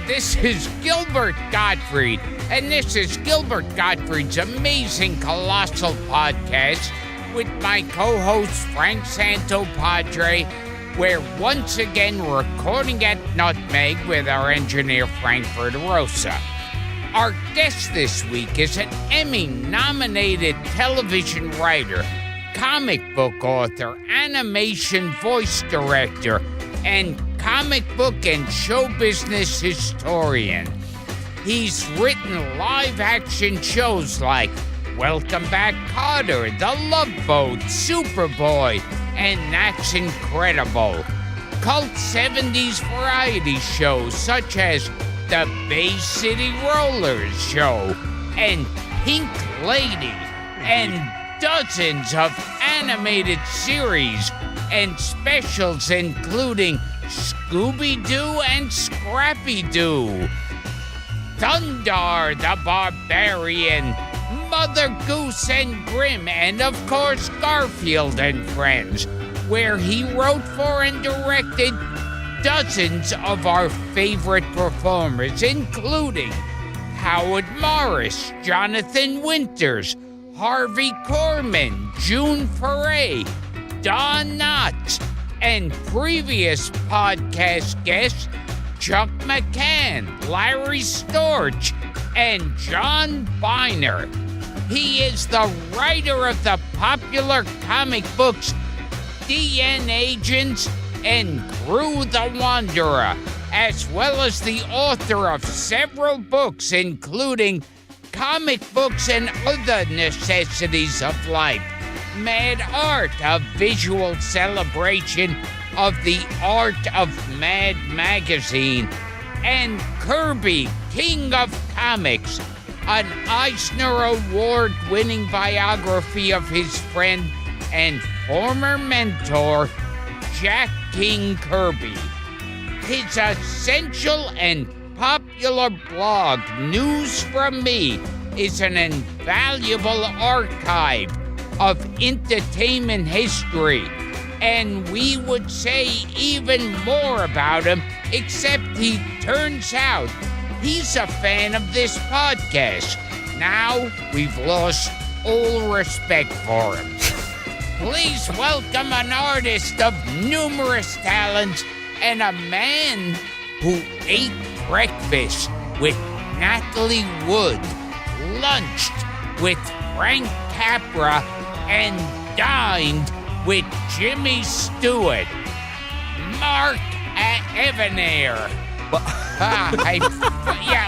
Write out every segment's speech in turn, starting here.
this is Gilbert Gottfried, and this is Gilbert Gottfried's amazing Colossal podcast with my co-host Frank Santopadre. We're once again recording at Nutmeg with our engineer Frank Verderosa. Our guest this week is an Emmy-nominated television writer, comic book author, animation voice director, and comic book and show business historian. He's written live-action shows like Welcome Back, Kotter, The Love Boat, Superboy, and That's Incredible. Cult 70s variety shows such as The Bay City Rollers Show and Pink Lady, and dozens of animated series and specials including Scooby-Doo and Scrappy-Doo, Thundar the Barbarian, Mother Goose and Grimm, and of course Garfield and Friends, where he wrote for and directed dozens of our favorite performers, including Howard Morris, Jonathan Winters, Harvey Korman, June Foray, Don Knotts, and previous podcast guests Chuck McCann, Larry Storch, and John Biner. He is the writer of the popular comic books DN Agents and Gru the Wanderer, as well as the author of several books including Comic Books and Other Necessities of Life, Mad Art, a visual celebration of the art of Mad magazine, and Kirby, King of Comics, an Eisner Award-winning biography of his friend and former mentor, Jack King Kirby. His essential and popular blog, News From Me, is an invaluable archive of entertainment history, and we would say even more about him, except he turns out he's a fan of this podcast. Now we've lost all respect for him. Please welcome an artist of numerous talents and a man who ate breakfast with Natalie Wood, lunched with Frank Capra, and dined with Jimmy Stewart. Mark Evanier.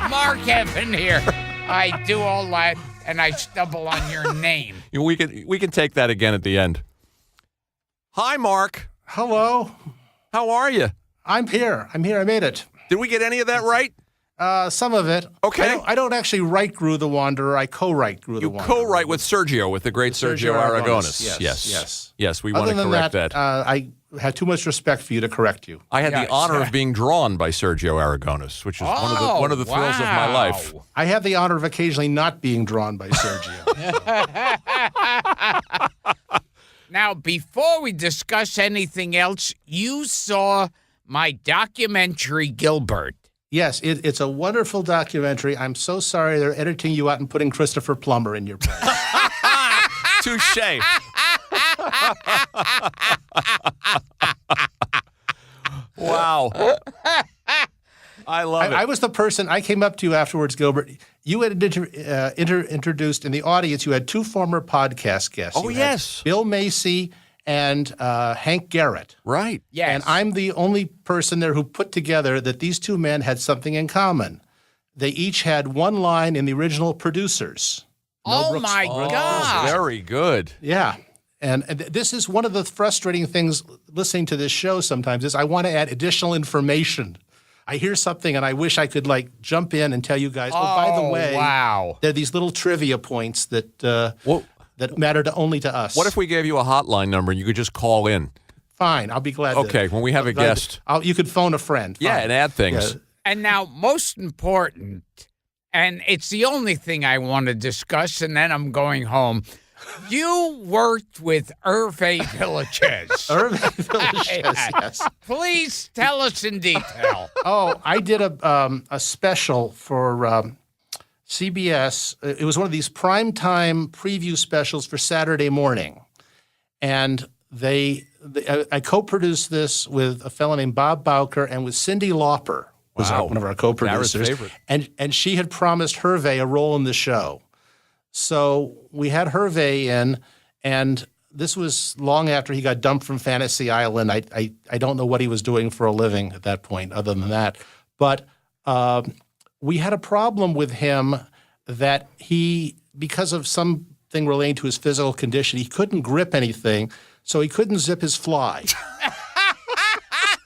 Mark Evanier. I do all that, and I stumble on your name. We can take that again at the end. Hi, Mark. Hello. How are you? I'm here. I made it. Did we get any of that right? Some of it. Okay. I don't actually write Gru the Wanderer. I co-write Gru the Wanderer. You co-write with Sergio, with the great Sergio Aragonés. Yes, we want to correct that. I had too much respect for you to correct you. I had the honor of being drawn by Sergio Aragonés, which is one of the thrills of my life. I have the honor of occasionally not being drawn by Sergio. Now, before we discuss anything else, you saw my documentary, Gilbert. Yes, it's a wonderful documentary. I'm so sorry they're editing you out and putting Christopher Plummer in your place. Touché. Wow. I love it. I was the person, I came up to you afterwards, Gilbert. You had introduced in the audience, you had two former podcast guests. Oh, yes. Bill Macy and Hank Garrett. Right. Yes. And I'm the only person there who put together that these two men had something in common. They each had one line in the original Producers. Oh, my God. Very good. Yeah. And this is one of the frustrating things listening to this show sometimes is I want to add additional information. I hear something and I wish I could jump in and tell you guys, by the way, wow. There are these little trivia points that that matter only to us. What if we gave you a hotline number and you could just call in? Fine, I'll be glad to. Okay, when we have a guest. You could phone a friend. Yeah, Fine. and add things. Yeah. And now, most important, and it's the only thing I want to discuss, and then I'm going home. You worked with Hervé Villachez. Hervé Villachez, yes. Please tell us in detail. Oh, I did a special for CBS. It was one of these primetime preview specials for Saturday morning. And I co-produced this with a fellow named Bob Bowker and with Cyndi Lauper, was Wow. one of our co-producers. Dara's favorite. And she had promised Hervé a role in the show. So we had Hervé in, and this was long after he got dumped from Fantasy Island. I don't know what he was doing for a living at that point other than that. But we had a problem with him that because of something relating to his physical condition, he couldn't grip anything, so he couldn't zip his fly.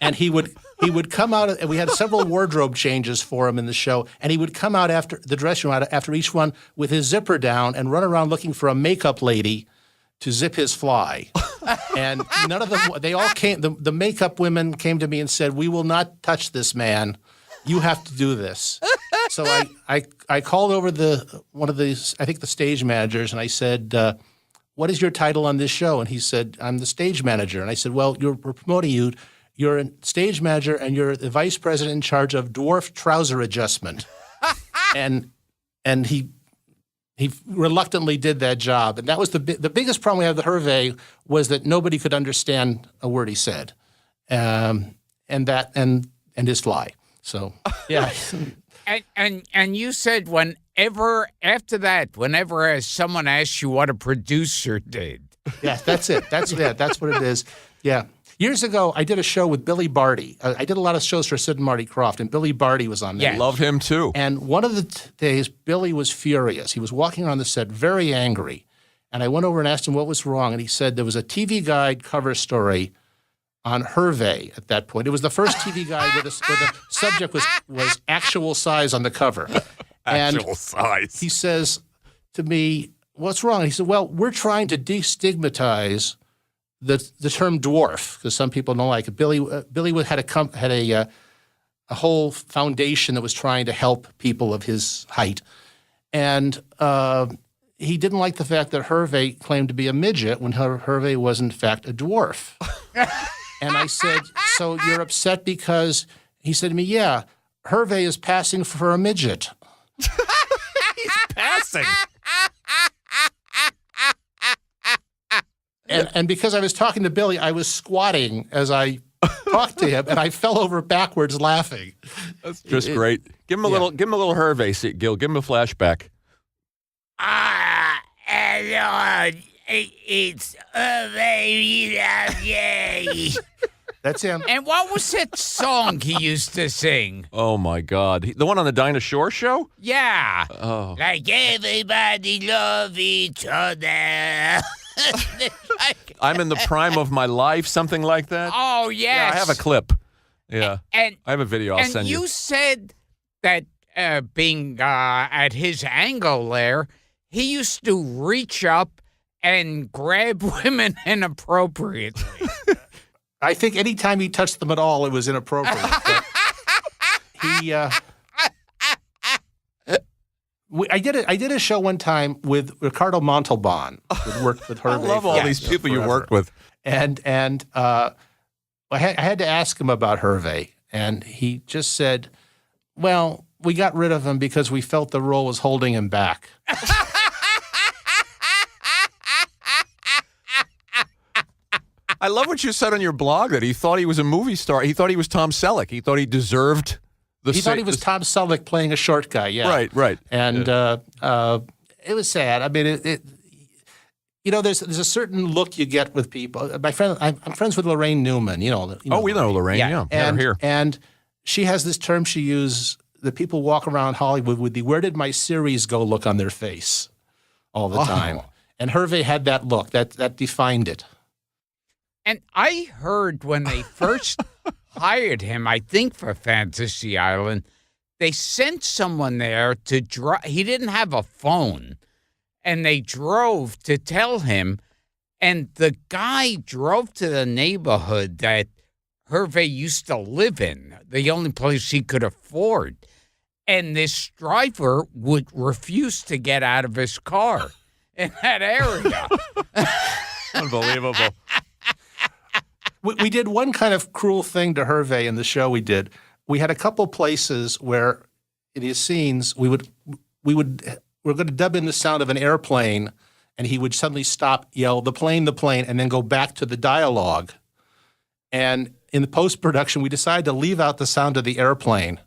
And he would come out, and we had several wardrobe changes for him in the show, and he would come out after the dressing room after each one with his zipper down and run around looking for a makeup lady to zip his fly. And none of them, they all came, the makeup women came to me and said, "We will not touch this man. You have to do this." So I called over one of these, I think the stage managers, and I said, "What is your title on this show?" And he said, "I'm the stage manager." And I said, "Well, we're promoting you. You're a stage manager, and you're the vice president in charge of dwarf trouser adjustment." and he reluctantly did that job. And that was the biggest problem we had with Hervé was that nobody could understand a word he said, and his fly. So yeah. And you said whenever someone asks you what a producer did. Yeah, that's it. That's what it is. Yeah. Years ago, I did a show with Billy Barty. I did a lot of shows for Sid and Marty Krofft, and Billy Barty was on there. Yeah. Love him too. And one of the days, Billy was furious. He was walking around the set very angry. And I went over and asked him what was wrong, and he said there was a TV Guide cover story on Hervé at that point. It was the first TV Guide where the subject was actual size on the cover. Actual size. He says to me, "What's wrong?" And he said, "Well, we're trying to destigmatize the term dwarf because some people don't like it." Billy had a whole foundation that was trying to help people of his height, and he didn't like the fact that Hervé claimed to be a midget when Hervé was in fact a dwarf. And I said, "So you're upset because?" He said to me, "Yeah, Hervé is passing for a midget." He's passing. And because I was talking to Billy, I was squatting as I talked to him, and I fell over backwards laughing. That's just great. Give him a little Hervé, Gil. Give him a flashback. Hello, it's Evanier. That's him. And what was that song he used to sing? Oh my God, the one on the Dinah Shore show? Yeah. Oh, Like everybody love each other. I'm in the prime of my life, something like that. Oh, yes. Yeah, I have a clip. Yeah, And I have a video. I'll send you. You said that being at his angle there, he used to reach up and grab women inappropriately. I think anytime he touched them at all, it was inappropriate. But I did a show one time with Ricardo Montalban, who worked with Hervé. I love all these people you worked with. And I had to ask him about Hervé, and he just said, "Well, we got rid of him because we felt the role was holding him back." I love what you said on your blog that he thought he was a movie star. He thought he was Tom Selleck. He thought he deserved the. He thought he was Tom Selleck playing a short guy. Yeah, right. And it was sad. I mean, there's a certain look you get with people. My friend, I'm friends with Lorraine Newman. You know we know Lorraine. Yeah, and here. And she has this term she uses that people walk around Hollywood with the "Where did my series go?" look on their face all the time. And Hervé had that look that defined it. And I heard when they first hired him, I think for Fantasy Island, they sent someone there to drive. He didn't have a phone, and they drove to tell him. And the guy drove to the neighborhood that Hervé used to live in, the only place he could afford. And this driver would refuse to get out of his car. in that area. Unbelievable. We did one kind of cruel thing to Hervé in the show we did. We had a couple places where in his scenes we're going to dub in the sound of an airplane, and he would suddenly stop, yell, the plane, and then go back to the dialogue. And in the post-production, we decided to leave out the sound of the airplane.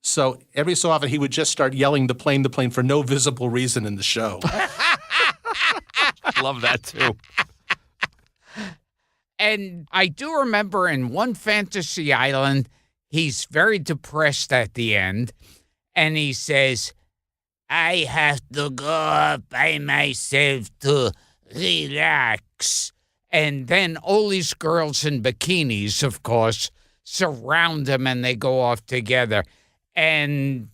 So every so often, he would just start yelling the plane for no visible reason in the show. Love that, too. And I do remember in one Fantasy Island, he's very depressed at the end, and he says, I have to go up by myself to relax. And then all these girls in bikinis, of course, surround him and they go off together. And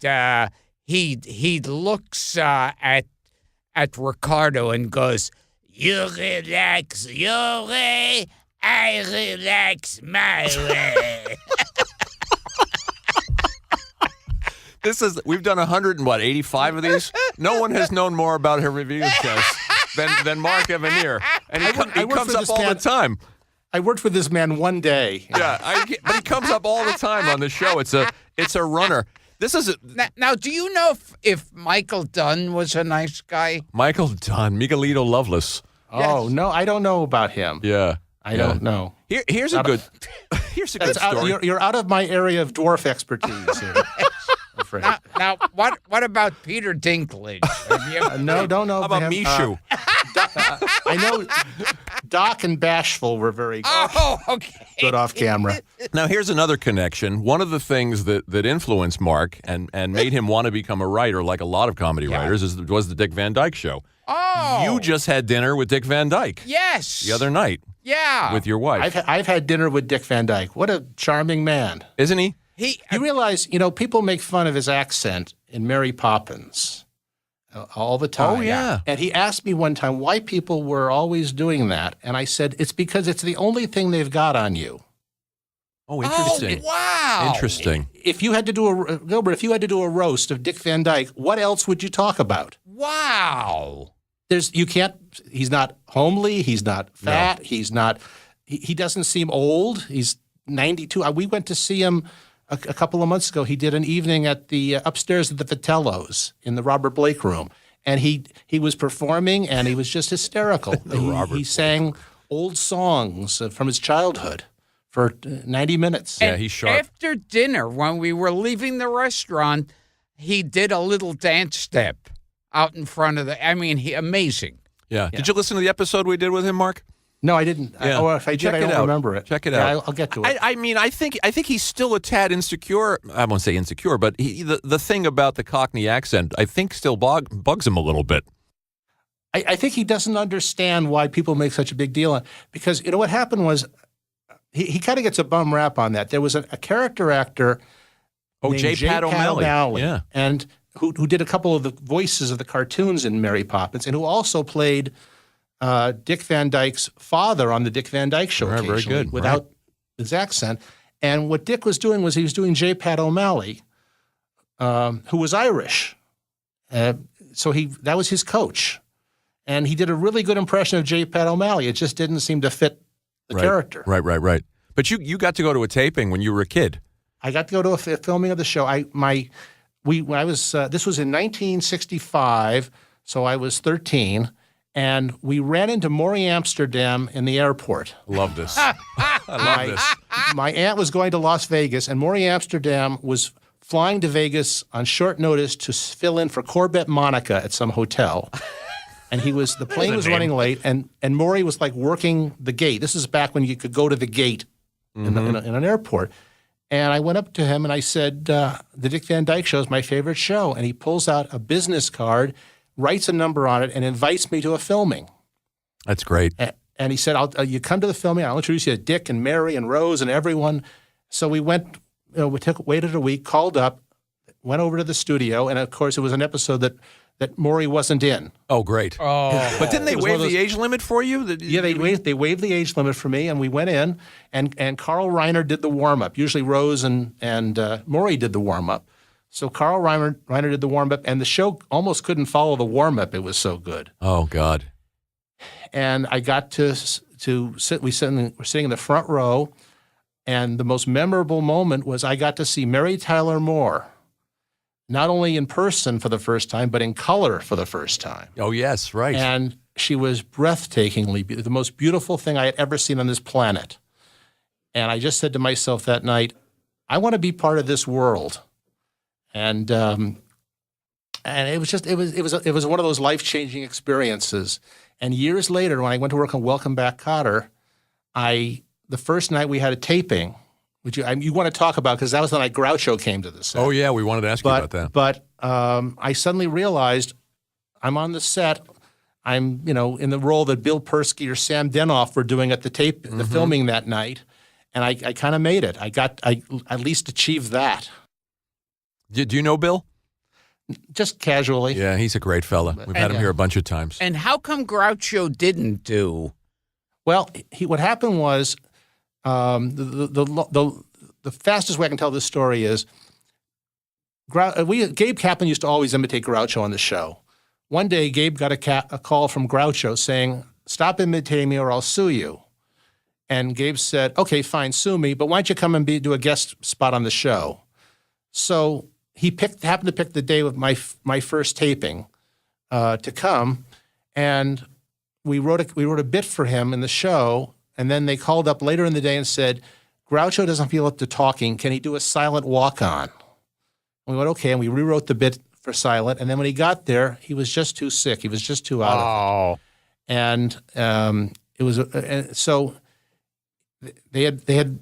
he looks at Ricardo and goes, you relax your way, I relax my way. We've done 185 of these. No one has known more about her review shows than Mark Evanier. And he comes up all the time. I worked with this man one day. Yeah, but he comes up all the time on the show. It's a runner. This is Now, do you know if Michael Dunn was a nice guy? Michael Dunn, Miguelito Loveless. Oh, Yes. no, I don't know about him. Yeah. I don't know. Here's a good story. You're out of my area of dwarf expertise here. I'm afraid. Now, what about Peter Dinklage? Have you No, don't know. How about him. Mishu? I know Doc and Bashful were very Oh, okay. good off camera. Now, here's another connection. One of the things that influenced Mark and made him want to become a writer, like a lot of comedy writers, was the Dick Van Dyke Show. Oh. You just had dinner with Dick Van Dyke Yes. the other night Yeah. with your wife. I've had dinner with Dick Van Dyke. What a charming man. Isn't he? You realize, people make fun of his accent in Mary Poppins all the time. Oh, yeah. And he asked me one time why people were always doing that. And I said, it's because it's the only thing they've got on you. Oh, interesting. Oh, wow. Interesting. If you had to do a roast of Dick Van Dyke, what else would you talk about? Wow. He's not homely, he's not fat, he doesn't seem old. He's 92. We went to see him a couple of months ago. He did an evening at the upstairs at the Vitellos in the Robert Blake room. And he was performing and he was just hysterical. He sang old songs from his childhood for 90 minutes. Yeah, he's sharp. After dinner, when we were leaving the restaurant, he did a little dance step out in front of amazing. Yeah. Did you listen to the episode we did with him, Mark? No, I didn't. Yeah. If I did, Check I it don't out. remember it. Check it Yeah, out. I'll get to it. I think he's still a tad insecure. I won't say insecure, but the thing about the Cockney accent, I think, still bugs him a little bit. I think he doesn't understand why people make such a big deal on, because what happened was he kind of gets a bum rap on that. There was a character actor named J. Pat O'Malley. Yeah. and who did a couple of the voices of the cartoons in Mary Poppins, and who also played Dick Van Dyke's father on the Dick Van Dyke Show Right, very occasionally good, without his accent. And what Dick was doing was he was doing J. Pat O'Malley, who was Irish. So that was his coach. And he did a really good impression of J. Pat O'Malley. It just didn't seem to fit the character. Right. But you got to go to a taping when you were a kid. I got to go to a filming of the show. This was in 1965, so I was 13, and we ran into Maury Amsterdam in the airport. Love this. I love this. My aunt was going to Las Vegas, and Maury Amsterdam was flying to Vegas on short notice to fill in for Corbett Monica at some hotel. And the plane was running late, and Maury was like working the gate. This is back when you could go to the gate in an airport. And I went up to him and I said, the Dick Van Dyke Show is my favorite show. And he pulls out a business card, writes a number on it, and invites me to a filming. That's great. And he said, you come to the filming, I'll introduce you to Dick and Mary and Rose and everyone. So we went, waited a week, called up, went over to the studio. And of course, it was an episode that Maury wasn't in. Oh, great. Oh. But didn't they waive the age limit for you? They waived the age limit for me, and we went in, and Carl Reiner did the warm-up. Usually Rose and Maury did the warm-up. So Carl Reiner did the warm-up, and the show almost couldn't follow the warm-up. It was so good. Oh, God. And I got to sit. We're sitting in the front row, and the most memorable moment was I got to see Mary Tyler Moore, not only in person for the first time, but in color for the first time. Oh, yes, right. And she was breathtakingly beautiful, the most beautiful thing I had ever seen on this planet. And I just said to myself that night, I want to be part of this world. And it was one of those life-changing experiences. And years later, when I went to work on Welcome Back, Kotter, the first night we had a taping, which you want to talk about because that was the night Groucho came to the set. Oh, yeah, we wanted to ask you about that. But I suddenly realized I'm on the set. I'm in the role that Bill Persky or Sam Denoff were doing at the filming that night, and I kind of made it. I at least achieved that. Do you know Bill? Just casually. Yeah, he's a great fella. We've had him here a bunch of times. And how come Groucho didn't do? Well, what happened was the fastest way I can tell this story is Gabe Kaplan used to always imitate Groucho on the show. One day, Gabe got a call from Groucho saying, "Stop imitating me or I'll sue you." And Gabe said, "Okay, fine, sue me, but why don't you come and do a guest spot on the show?" So he happened to pick the day of my first taping to come, and we wrote a bit for him in the show, and then they called up later in the day and said, "Groucho doesn't feel up to talking. Can he do a silent walk-on?" And we went, okay, and we rewrote the bit for silent, and then when he got there, he was just too sick. He was just too out of it. And it was so they had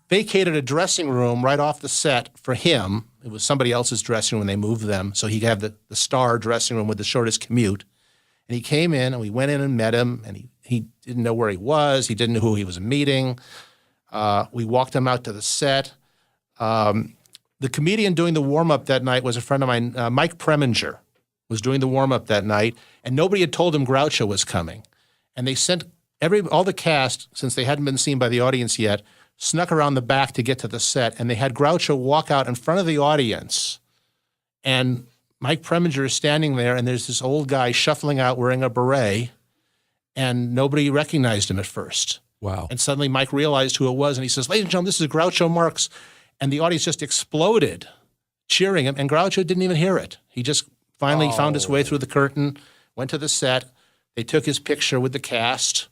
vacated a dressing room right off the set for him. It was somebody else's dressing room when they moved them, so he could have the star dressing room with the shortest commute. And he came in, and we went in and met him, and he didn't know where he was. He didn't know who he was meeting. We walked him out to the set. The comedian doing the warm-up that night was a friend of mine, Mike Preminger, was doing the warm-up that night, and nobody had told him Groucho was coming. And they sent all the cast, since they hadn't been seen by the audience yet, snuck around the back to get to the set, and they had Groucho walk out in front of the audience. And Mike Preminger is standing there, and there's this old guy shuffling out wearing a beret, and nobody recognized him at first. Wow. And suddenly Mike realized who it was, and he says, "Ladies and gentlemen, this is Groucho Marx." And the audience just exploded, cheering him, and Groucho didn't even hear it. He just finally found his way through the curtain, went to the set. They took his picture with the cast,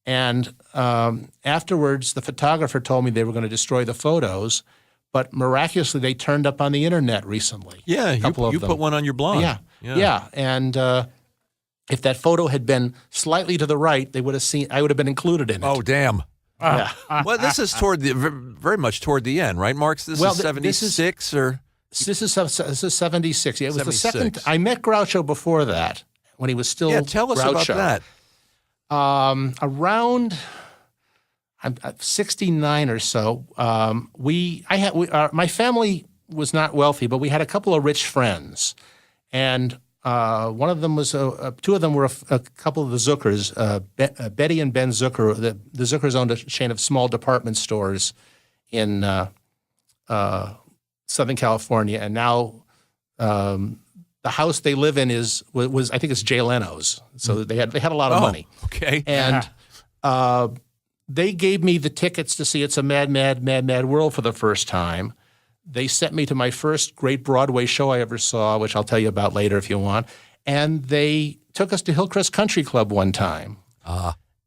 and afterwards, the photographer told me they were going to destroy the photos, but miraculously, they turned up on the internet recently. Yeah, you put one on your blog. Yeah. And if that photo had been slightly to the right, I would have been included in it. Oh, damn. Yeah. Well, this is very much toward the end, right, Marks? This is 76 or? This is 76. Yeah, it was 76. the second. I met Groucho before that when he was still Groucho. Yeah, tell us about that. Around 69 or so, my family was not wealthy, but we had a couple of rich friends, and one of them was two of them were a couple of the Zuckers, Betty and Ben Zucker. The Zuckers owned a chain of small department stores in Southern California, and now the house they live in was I think it's Jay Leno's. So they had a lot of money. Okay, and they gave me the tickets to see It's a Mad, Mad, Mad, Mad World for the first time. They sent me to my first great Broadway show I ever saw, which I'll tell you about later if you want. And they took us to Hillcrest Country Club one time.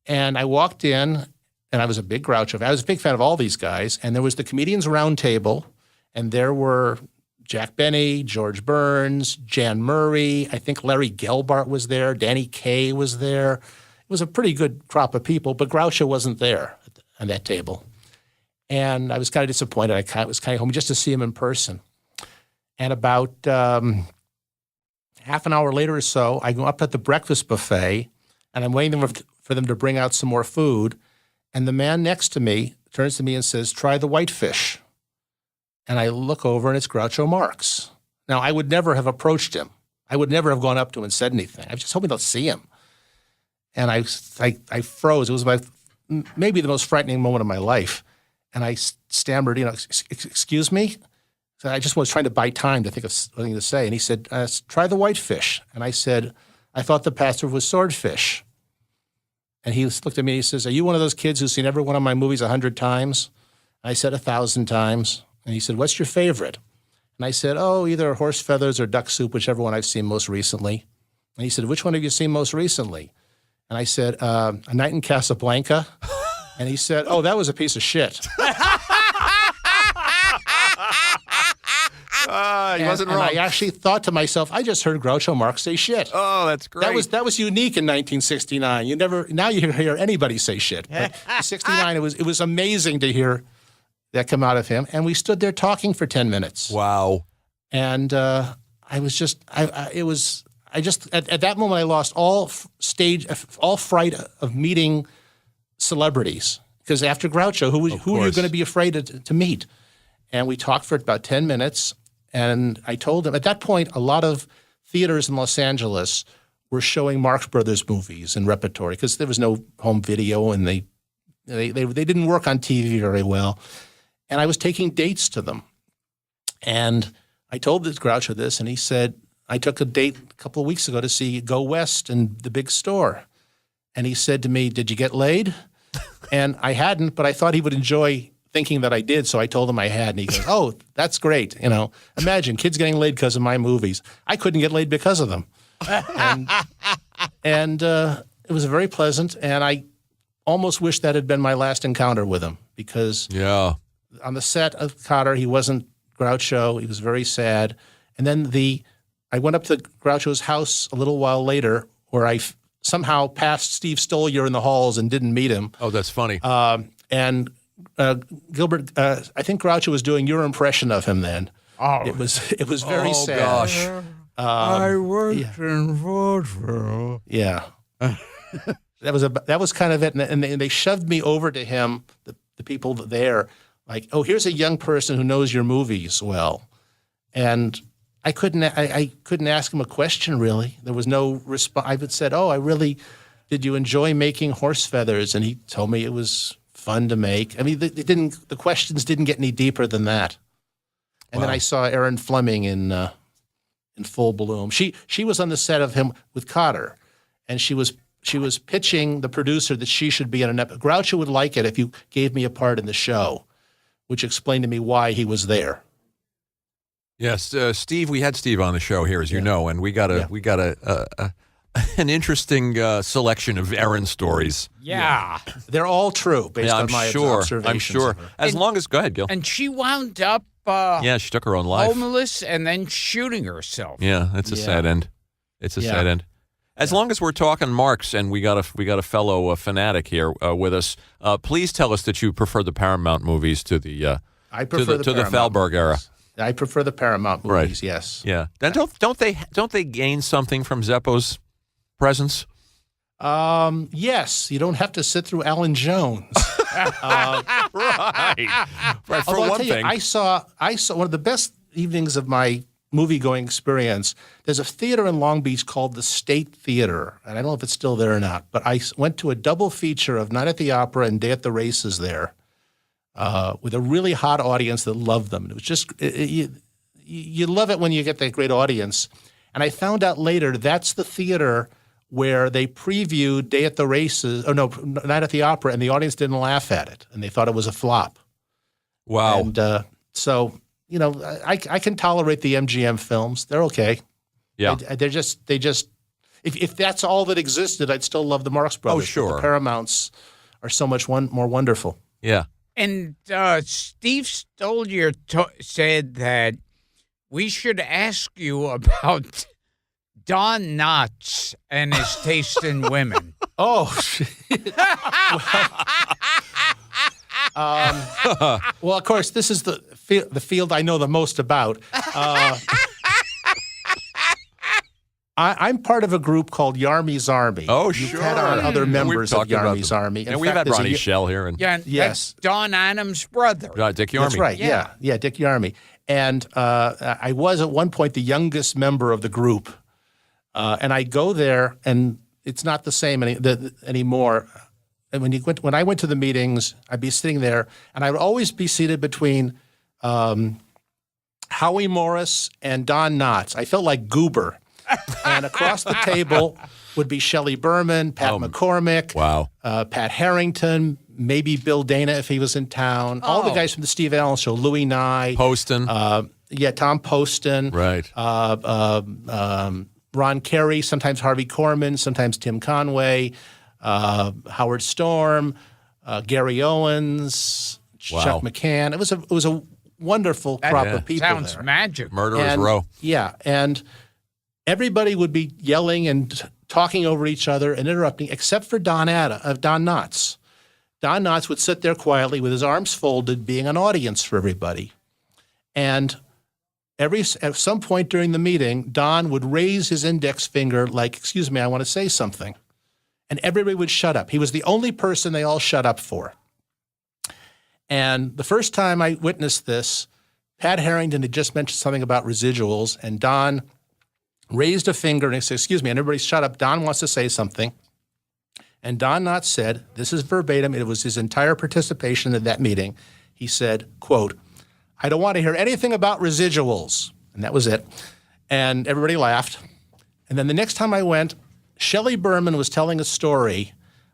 And I walked in, and I was a big Groucho fan. I was a big fan of all these guys. And there was the Comedians Round Table, and there were Jack Benny, George Burns, Jan Murray. I think Larry Gelbart was there. Danny Kaye was there. It was a pretty good crop of people, but Groucho wasn't there on that table. And I was kind of disappointed. I was kind of home just to see him in person. And about half an hour later or so, I go up at the breakfast buffet, and I'm waiting for them to bring out some more food. And the man next to me turns to me and says, "Try the whitefish." And I look over, and it's Groucho Marx. Now, I would never have approached him. I would never have gone up to him and said anything. I was just hoping to see him. And I froze. It was maybe the most frightening moment of my life. And I stammered, "Excuse me?" So I just was trying to buy time to think of something to say. And he said, try the whitefish. And I said, I thought the pastor was swordfish. And he looked at me and he says, are you one of those kids who's seen every one of my movies 100 times? I said 1,000 times. And he said, what's your favorite? And I said, either Horse Feathers or Duck Soup, whichever one I've seen most recently. And he said, which one have you seen most recently? And I said, A Night in Casablanca. And he said, that was a piece of shit. He wasn't wrong. And I actually thought to myself, I just heard Groucho Marx say shit. Oh, that's great. That was unique in 1969. Now you hear anybody say shit. But in 69, it was amazing to hear that come out of him. And we stood there talking for 10 minutes. Wow. And at that moment I lost all fright of meeting celebrities. Because after Groucho, who are you going to be afraid to meet? And we talked for about 10 minutes. And I told him, at that point, a lot of theaters in Los Angeles were showing Marx Brothers movies in repertory because there was no home video and they didn't work on TV very well. And I was taking dates to them. And I told Groucho this, and he said, I took a date a couple of weeks ago to see Go West in the big store. And he said to me, did you get laid? And I hadn't, but I thought he would enjoy thinking that I did, so I told him I had. And he goes, that's great. Imagine kids getting laid because of my movies. I couldn't get laid because of them. And it was very pleasant, and I almost wish that had been my last encounter with him because on the set of Cotter, he wasn't Groucho. He was very sad. And then I went up to Groucho's house a little while later where I somehow passed Steve Stoliar in the halls and didn't meet him. Oh, that's funny. And Gilbert, I think Groucho was doing your impression of him then. Oh, it was very sad. Gosh. I worked in vaudeville. Yeah, that was kind of it. And they shoved me over to him, the people there, like, here's a young person who knows your movies well, and I couldn't ask him a question really. There was no response. I said, did you enjoy making Horse Feathers? And he told me it was fun to make. I mean, the questions didn't get any deeper than that. And then I saw Erin Fleming in full bloom. She was on the set of him with Cotter, and she was pitching the producer that she should be in an episode. Groucho would like it if you gave me a part in the show, which explained to me why he was there. Yes, Steve. We had Steve on the show here, as you know, and we got an interesting selection of Erin stories. Yeah. They're all true based on my observations. I'm sure. Go ahead, Gil. And she wound up she took her own life. Homeless and then shooting herself. Yeah, it's a sad end. It's a sad end. As long as we're talking Marx and we got a fellow fanatic here with us, please tell us that you prefer the Paramount movies to the I prefer to the Thalberg era. I prefer the Paramount movies. Right. Yes. Yeah. Then don't they gain something from Zeppo's presence? Yes. You don't have to sit through Alan Jones. Right. For one thing, I saw one of the best evenings of my movie-going experience. There's a theater in Long Beach called the State Theater, and I don't know if it's still there or not, but I went to a double feature of Night at the Opera and Day at the Races there with a really hot audience that loved them. And it was just you love it when you get that great audience. And I found out later that's the theater where they previewed Day at the Races, Night at the Opera, and the audience didn't laugh at it, and they thought it was a flop. Wow. And so, I can tolerate the MGM films. They're okay. Yeah. They just if that's all that existed, I'd still love the Marx Brothers. Oh, sure. But the Paramounts are so much more wonderful. Yeah. And Steve Stoliar said that we should ask you about Don Knotts and his taste in women. Oh, well, of course, this is the field I know the most about. I'm part of a group called Yarmy's Army. Oh, You've sure. had on other members of Yarmy's Army. And we've had Ronnie Shell here. And That's Don Adams' brother. Dick Yarmy. That's right, yeah, Dick Yarmy. And I was at one point the youngest member of the group. And I go there, and it's not the same anymore. And when I went to the meetings, I'd be sitting there, and I would always be seated between Howie Morris and Don Knotts. I felt like Goober. And across the table would be Shelley Berman, Pat McCormick, Pat Harrington, maybe Bill Dana if he was in town. All the guys from the Steve Allen Show, Louis Nye. Poston. Tom Poston. Right. Ron Carey, sometimes Harvey Korman, sometimes Tim Conway, Howard Storm, Gary Owens, Chuck McCann. It was a wonderful crop of people. Sounds there. magic. Murderers Row. Yeah, and everybody would be yelling and talking over each other and interrupting, except for Don Knotts. Don Knotts would sit there quietly with his arms folded, being an audience for everybody. And at some point during the meeting, Don would raise his index finger like, "Excuse me, I want to say something." And everybody would shut up. He was the only person they all shut up for. And the first time I witnessed this, Pat Harrington had just mentioned something about residuals, and Don raised a finger and he said, "Excuse me," and everybody shut up. Don wants to say something. And Don Knotts said, this is verbatim, it was his entire participation in that meeting. He said, quote, "I don't want to hear anything about residuals." And that was it. And everybody laughed. And then the next time I went, Shelley Berman was telling a story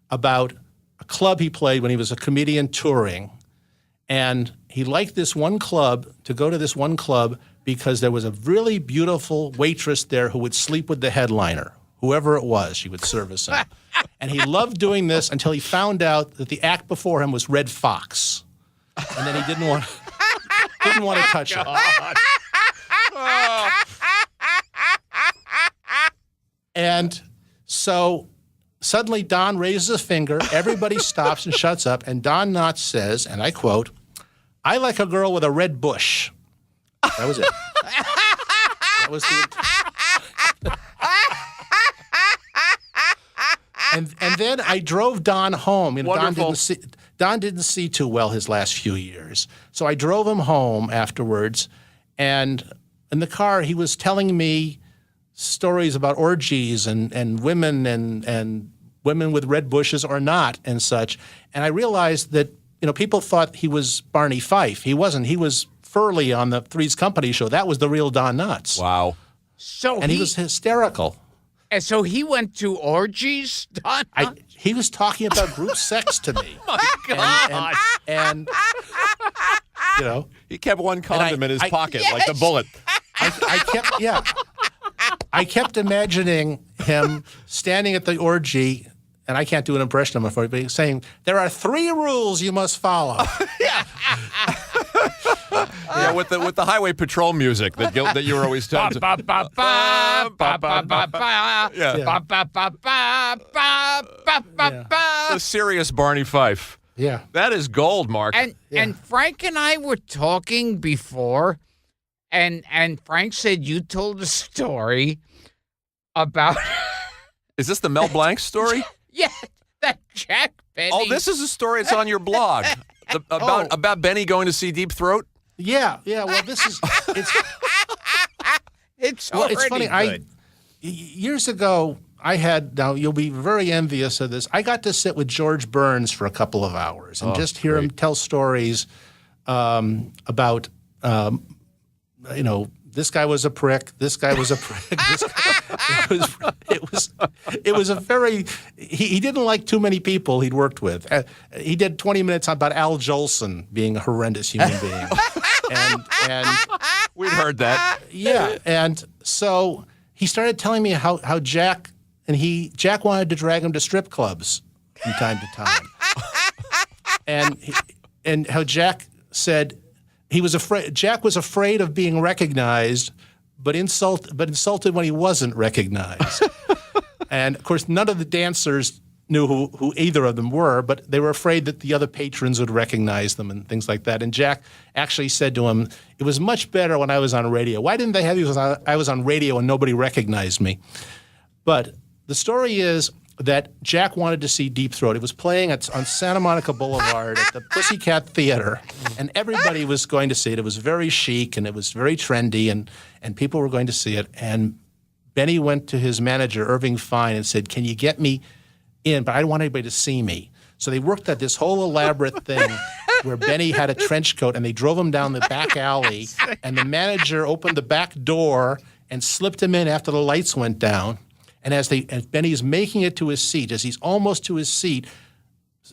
about a club he played when he was a comedian touring. And he liked this one club, to go to this one club, because there was a really beautiful waitress there who would sleep with the headliner, whoever it was, she would service him. And he loved doing this until he found out that the act before him was Red Fox. And then he didn't want to touch it. And so suddenly Don raises a finger, everybody stops and shuts up, and Don Knotts says, and I quote, "I like a girl with a red bush." That was it. That was the... and then I drove Don home. You know, Don didn't see too well his last few years. So I drove him home afterwards, and in the car he was telling me stories about orgies and women and women with red bushes or not and such. And I realized that, you know, people thought he was Barney Fife. He wasn't. He was Furley on the Three's Company show. That was the real Don Knotts. Wow. And he was hysterical. And so he went to orgies, Don? He was talking about group sex to me. My God. And you know. He kept one condom in his pocket, like the bullet. I kept imagining him standing at the orgy, and I can't do an impression of him, but he's saying, "There are 3 rules you must follow." Yeah, with the highway patrol music that you were always telling. The serious Barney Fife. Yeah, that is gold, Mark. And Frank and I were talking before, and Frank said you told a story about. Is this the Mel Blanc story? Yeah, that Jack Benny. Oh, this is a story that's on your blog about Benny going to see Deep Throat. Yeah. Well, this is it's funny. Good. Years ago, I had. Now you'll be very envious of this. I got to sit with George Burns for a couple of hours and just hear him tell stories about. This guy was a prick. This guy was a prick. It was a very. He didn't like too many people he'd worked with. He did 20 minutes about Al Jolson being a horrendous human being, and we'd heard that. Yeah, and so he started telling me how Jack wanted to drag him to strip clubs from time to time, and how Jack said. He was afraid. Jack was afraid of being recognized, but insulted when he wasn't recognized. And of course, none of the dancers knew who either of them were, but they were afraid that the other patrons would recognize them and things like that. And Jack actually said to him, "It was much better when I was on radio. Why didn't they have you? I was on radio and nobody recognized me." But the story is that Jack wanted to see Deep Throat. It was playing on Santa Monica Boulevard at the Pussycat Theater, and everybody was going to see it. It was very chic, and it was very trendy, and people were going to see it. And Benny went to his manager, Irving Fine, and said, "Can you get me in? But I don't want anybody to see me." So they worked at this whole elaborate thing, where Benny had a trench coat, and they drove him down the back alley, and the manager opened the back door and slipped him in after the lights went down. And as Benny's making it to his seat, as he's almost to his seat,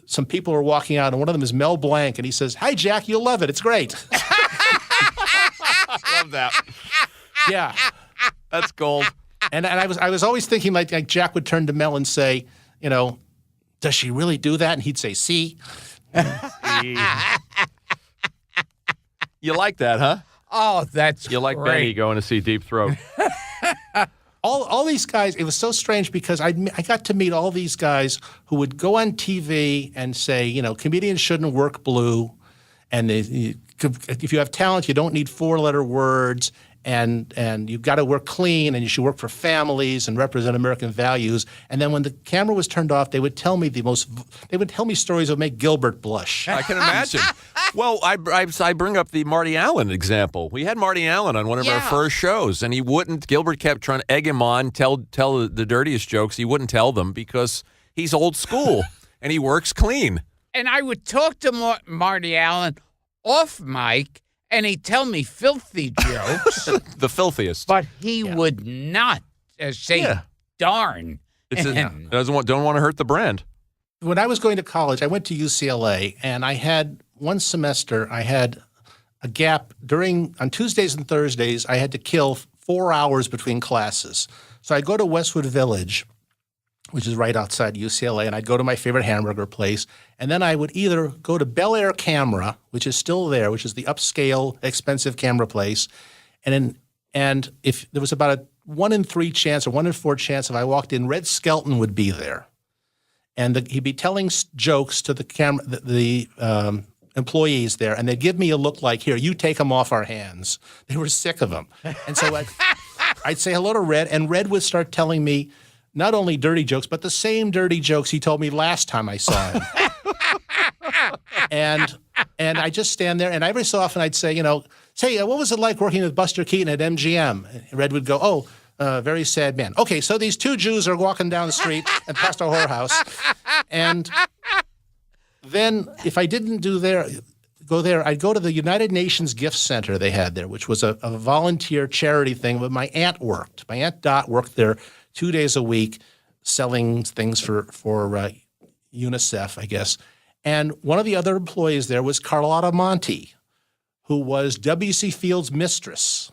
some people are walking out, and one of them is Mel Blanc, and he says, "Hi, Jack, you'll love it. It's great." Love that. Yeah. That's gold. And I was always thinking like Jack would turn to Mel and say, does she really do that? And he'd say, "See." You like that, huh? Oh, that's You like great. Benny going to see Deep Throat. All these guys, it was so strange because I got to meet all these guys who would go on TV and say, comedians shouldn't work blue, and if you have talent, you don't need four-letter words, and you've got to work clean, and you should work for families and represent American values. And then when the camera was turned off, they would tell me stories that would make Gilbert blush. I can imagine. Well, I bring up the Marty Allen example. We had Marty Allen on one of our first shows, and Gilbert kept trying to egg him on, tell the dirtiest jokes. He wouldn't tell them because he's old school, and he works clean. And I would talk to Marty Allen off mic, and he'd tell me filthy jokes. The filthiest. But he would not say darn. Don't want to hurt the brand. When I was going to college, I went to UCLA, and I had one semester, I had a gap on Tuesdays and Thursdays, I had to kill 4 hours between classes. So I'd go to Westwood Village, which is right outside UCLA, and I'd go to my favorite hamburger place, and then I would either go to Bel Air Camera, which is still there, which is the upscale, expensive camera place, and if there was about a 1 in 3 chance or 1 in 4 chance if I walked in, Red Skelton would be there. And he'd be telling jokes to the employees there, and they'd give me a look like, "Here, you take them off our hands." They were sick of them. And so I'd say hello to Red, and Red would start telling me not only dirty jokes, but the same dirty jokes he told me last time I saw him. and I just stand there, and every so often I'd say, "Say, what was it like working with Buster Keaton at MGM?" And Red would go, "Oh, very sad man. Okay, so these 2 Jews are walking down the street and past a whorehouse." And then if I didn't go there, I'd go to the United Nations Gift Center they had there, which was a volunteer charity thing, but my aunt worked. My Aunt Dot worked there 2 days a week selling things for UNICEF, I guess. And one of the other employees there was Carlotta Monti, who was W.C. Fields' mistress.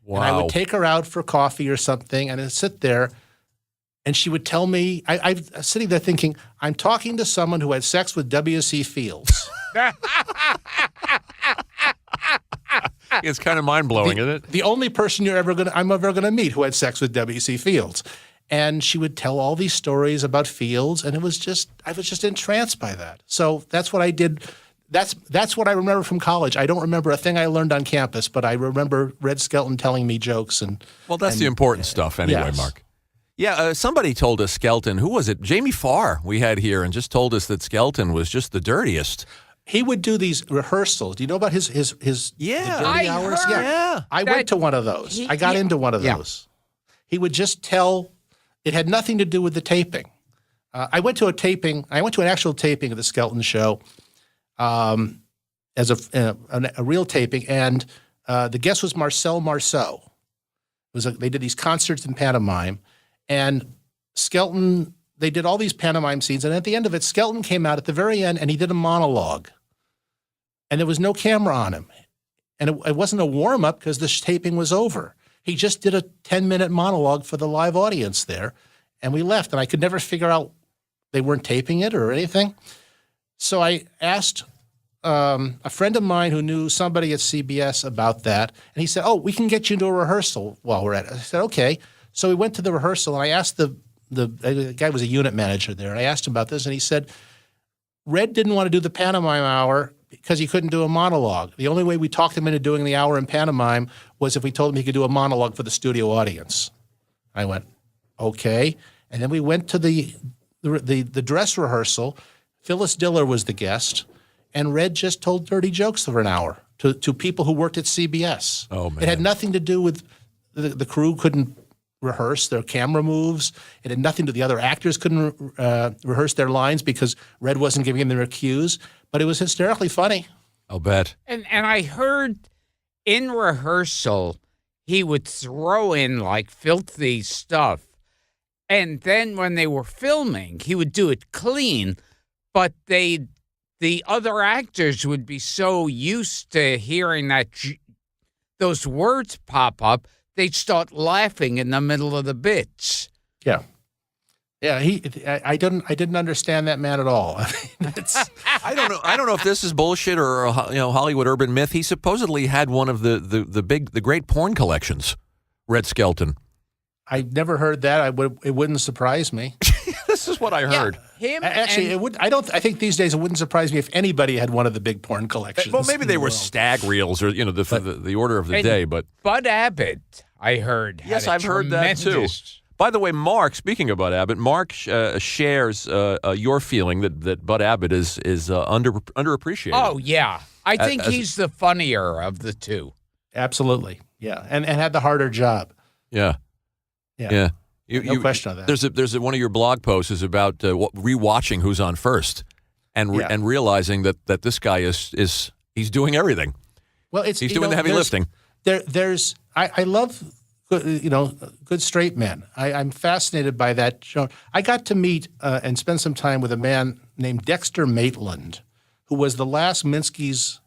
Wow. And I would take her out for coffee or something, and I'd sit there, and she would tell me, I'm sitting there thinking, I'm talking to someone who had sex with W.C. Fields. It's kind of mind-blowing, isn't it? The only person I'm ever gonna meet who had sex with W.C. Fields. And she would tell all these stories about Fields, and I was just entranced by that. So that's what I did. That's what I remember from college. I don't remember a thing I learned on campus, but I remember Red Skelton telling me jokes. Well, that's the important stuff anyway, yes. Mark. Yeah, somebody told us Skelton, who was it? Jamie Farr we had here, and just told us that Skelton was just the dirtiest. He would do these rehearsals. Do you know about his the dirty hours? Heard. Yeah. I went to one of those. I got into one of those. He would just tell. It had nothing to do with the taping. I went to an actual taping of the Skelton show, as a real taping, and the guest was Marcel Marceau. They did these concerts in pantomime, and Skelton. They did all these pantomime scenes, and at the end of it, Skelton came out at the very end, and he did a monologue, and there was no camera on him, and it wasn't a warm up because the taping was over. He just did a 10-minute monologue for the live audience there, and we left, and I could never figure out they weren't taping it or anything. So I asked a friend of mine who knew somebody at CBS about that, and he said, "Oh, we can get you into a rehearsal while we're at it." I said, "Okay." So we went to the rehearsal, and I asked the guy was a unit manager there, and I asked him about this, and he said, Red didn't want to do the pantomime hour because he couldn't do a monologue. The only way we talked him into doing the hour in pantomime was if we told him he could do a monologue for the studio audience. I went, okay. And then we went to the dress rehearsal. Phyllis Diller was the guest, and Red just told dirty jokes for an hour to people who worked at CBS. Oh, man. It had nothing to do with the crew couldn't rehearse their camera moves. It had nothing to the other actors couldn't rehearse their lines because Red wasn't giving them their cues. But it was hysterically funny. I'll bet. And I heard in rehearsal he would throw in like filthy stuff. And then when they were filming, he would do it clean, but the other actors would be so used to hearing those words pop up, they'd start laughing in the middle of the bits. Yeah. Yeah, I didn't understand that man at all. I mean, I don't know if this is bullshit or Hollywood urban myth. He supposedly had one of the great porn collections, Red Skelton. I never heard that. It wouldn't surprise me. This is what I heard. Yeah, Actually, I think these days it wouldn't surprise me if anybody had one of the big porn collections. Well, maybe they were stag reels or the order of the day. But Bud Abbott, I heard. Yes, I've heard that too. By the way, Mark, speaking of Bud Abbott, Mark shares your feeling that Bud Abbott is underappreciated. Oh, yeah. I think he's the funnier of the two. Absolutely. Yeah. And had the harder job. Yeah. Yeah. No question on that. There's one of your blog posts is about rewatching Who's on First and realizing that this guy is he's doing everything. Well, he's doing the heavy lifting. I love good straight men. I'm fascinated by that show. I got to meet and spend some time with a man named Dexter Maitland, who was the last Minsky's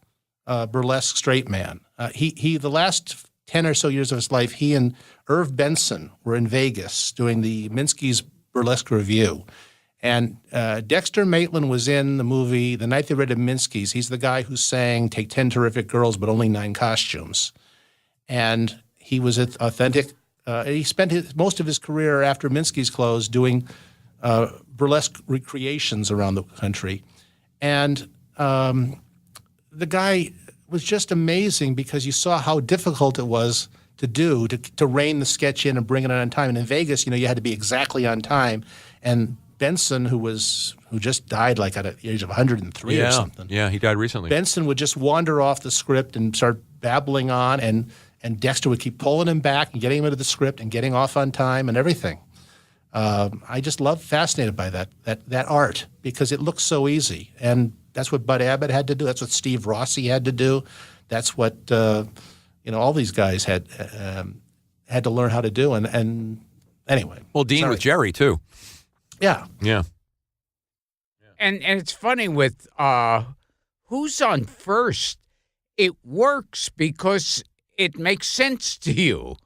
burlesque straight man. He the last 10 or so years of his life, he and Irv Benson were in Vegas doing the Minsky's Burlesque Review. And Dexter Maitland was in the movie The Night They Raided Minsky's. He's the guy who sang Take 10 Terrific Girls, but only 9 costumes. And he was authentic. He spent most of his career after Minsky's closed doing burlesque recreations around the country. And the guy was just amazing because you saw how difficult it was to do, to rein the sketch in and bring it on time. And in Vegas, you had to be exactly on time. And Benson, who just died like at the age of 103 or something. Yeah, he died recently. Benson would just wander off the script and start babbling on, and Dexter would keep pulling him back and getting him into the script and getting off on time and everything. I just fascinated by that art because it looks so easy. And that's what Bud Abbott had to do. That's what Steve Rossi had to do. That's what all these guys had to learn how to do. And anyway. Well, Dean with Jerry too. Yeah. Yeah. And it's funny with Who's on First, it works because it makes sense to you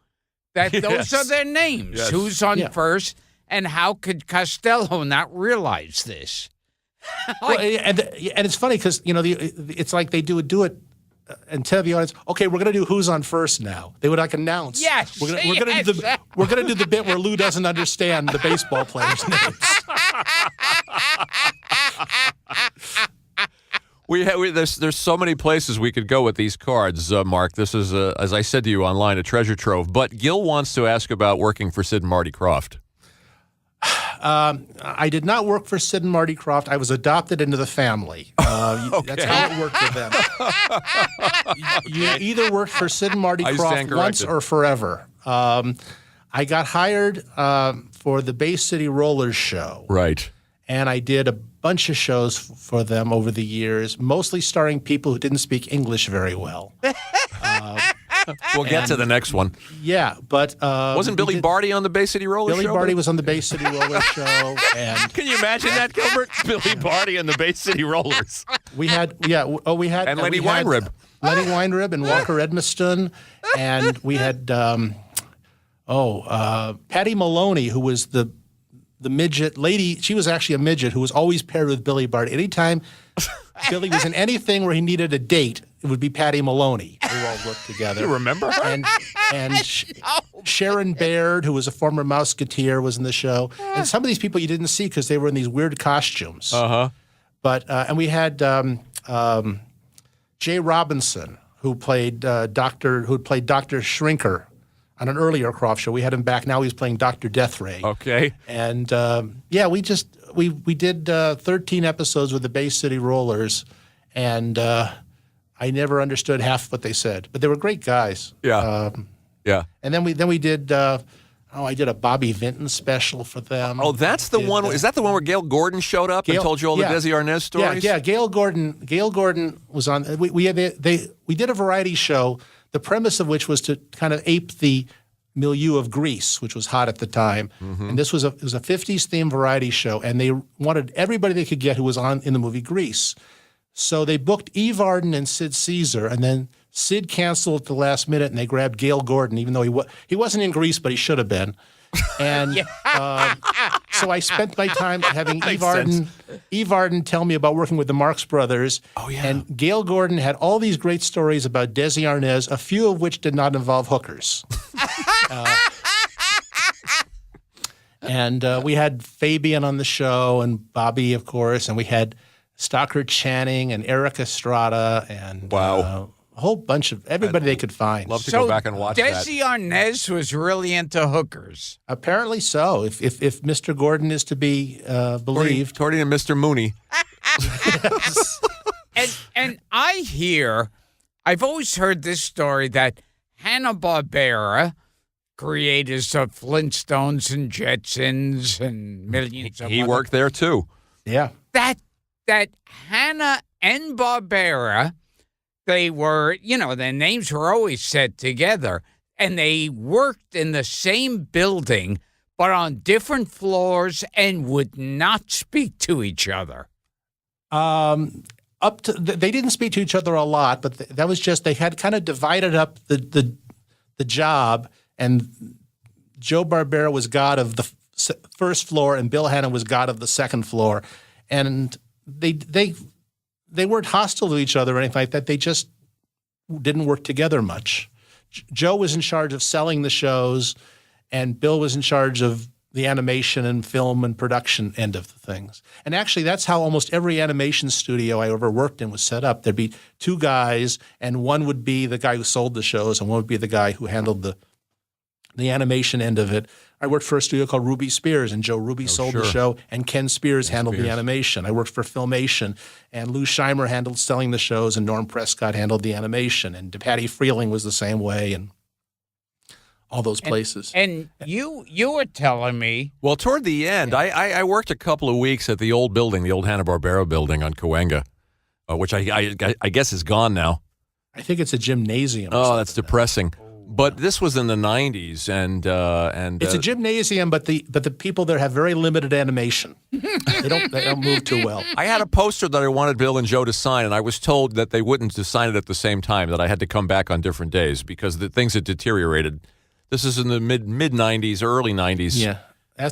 that those are their names. Yes. Who's on First, and how could Costello not realize this? Well, and it's funny because it's like they do it and tell the audience, okay, we're going to do Who's on First now. They would announce. Yes, we're going to do the bit where Lou doesn't understand the baseball players' names. There's so many places we could go with these cards, Mark. This is, as I said to you online, a treasure trove. But Gil wants to ask about working for Sid and Marty Krofft. I did not work for Sid and Marty Krofft. I was adopted into the family. Okay. That's how it worked for them. You either worked for Sid and Marty Krofft once or forever. I got hired for the Bay City Rollers show. Right. And I did a bunch of shows for them over the years, mostly starring people who didn't speak English very well. We'll get to the next one. Yeah, but wasn't Billy Barty on the Bay City Rollers show? Billy Barty was on the Bay City Rollers show. And can you imagine that, Gilbert? Billy Barty and the Bay City Rollers. We had and Lenny Weinrib. Lenny Weinrib and Walker Edmiston, and we had Patty Maloney, who was the midget lady. She was actually a midget who was always paired with Billy Barty. Anytime Billy was in anything where he needed a date, it would be Patty Maloney. We all worked together. You remember her? And Sharon Baird, who was a former Mouseketeer, was in the show. And some of these people you didn't see because they were in these weird costumes. Uh-huh. But and we had Jay Robinson, who played Dr. Shrinker on an earlier Krofft show. We had him back. Now he's playing Dr. Deathray. Okay. And we did 13 episodes with the Bay City Rollers, and I never understood half what they said, but they were great guys. Yeah. Yeah. And then we did I did a Bobby Vinton special for them. Oh, that's the one. Is that the one where Gail Gordon showed up and told you all the Desi Arnaz stories? Yeah. Gail Gordon was on. We did a variety show. The premise of which was to kind of ape the milieu of Grease, which was hot at the time. Mm-hmm. And it was a 50s themed variety show, and they wanted everybody they could get who was in the movie Grease. So they booked Eve Arden and Sid Caesar, and then Sid canceled at the last minute, and they grabbed Gail Gordon, even though he wasn't in Grease, but he should have been. And so I spent my time having Eve Arden tell me about working with the Marx Brothers. Oh, yeah. And Gail Gordon had all these great stories about Desi Arnaz, a few of which did not involve hookers. And we had Fabian on the show and Bobby, of course, and we had Stockard Channing and Eric Estrada and a whole bunch of everybody they could find. Love to go back and watch that. Desi Arnaz was really into hookers. Apparently so, if Mr. Gordon is to be believed. According to Mr. Mooney. And I've always heard this story that Hanna-Barbera, creators of Flintstones and Jetsons and millions of He worked there too. Yeah. That Hanna and Barbera, they were, their names were always said together, and they worked in the same building, but on different floors and would not speak to each other. They didn't speak to each other a lot, but that was just they had kind of divided up the job, and Joe Barbera was god of the first floor, and Bill Hanna was god of the second floor, and they weren't hostile to each other or anything like that. They just didn't work together much. Joe was in charge of selling the shows, and Bill was in charge of the animation and film and production end of the things. And actually, that's how almost every animation studio I ever worked in was set up. There'd be two guys, and one would be the guy who sold the shows, and one would be the guy who handled the animation end of it. I worked for a studio called Ruby Spears, and Joe Ruby sold the show, and Ken Spears handled the animation. I worked for Filmation, and Lou Scheimer handled selling the shows, and Norm Prescott handled the animation, and Patty Freeling was the same way, and all those places. And you were telling me. Well, toward the end, I worked a couple of weeks at the old building, the old Hanna-Barbera building on Cahuenga, which I guess is gone now. I think it's a gymnasium. Oh, that's depressing. But this was in the 90s, and it's a gymnasium, but the people there have very limited animation. They don't move too well. I had a poster that I wanted Bill and Joe to sign, and I was told that they wouldn't sign it at the same time, that I had to come back on different days because the things had deteriorated. This is in the mid 90s, early 90s. Yeah.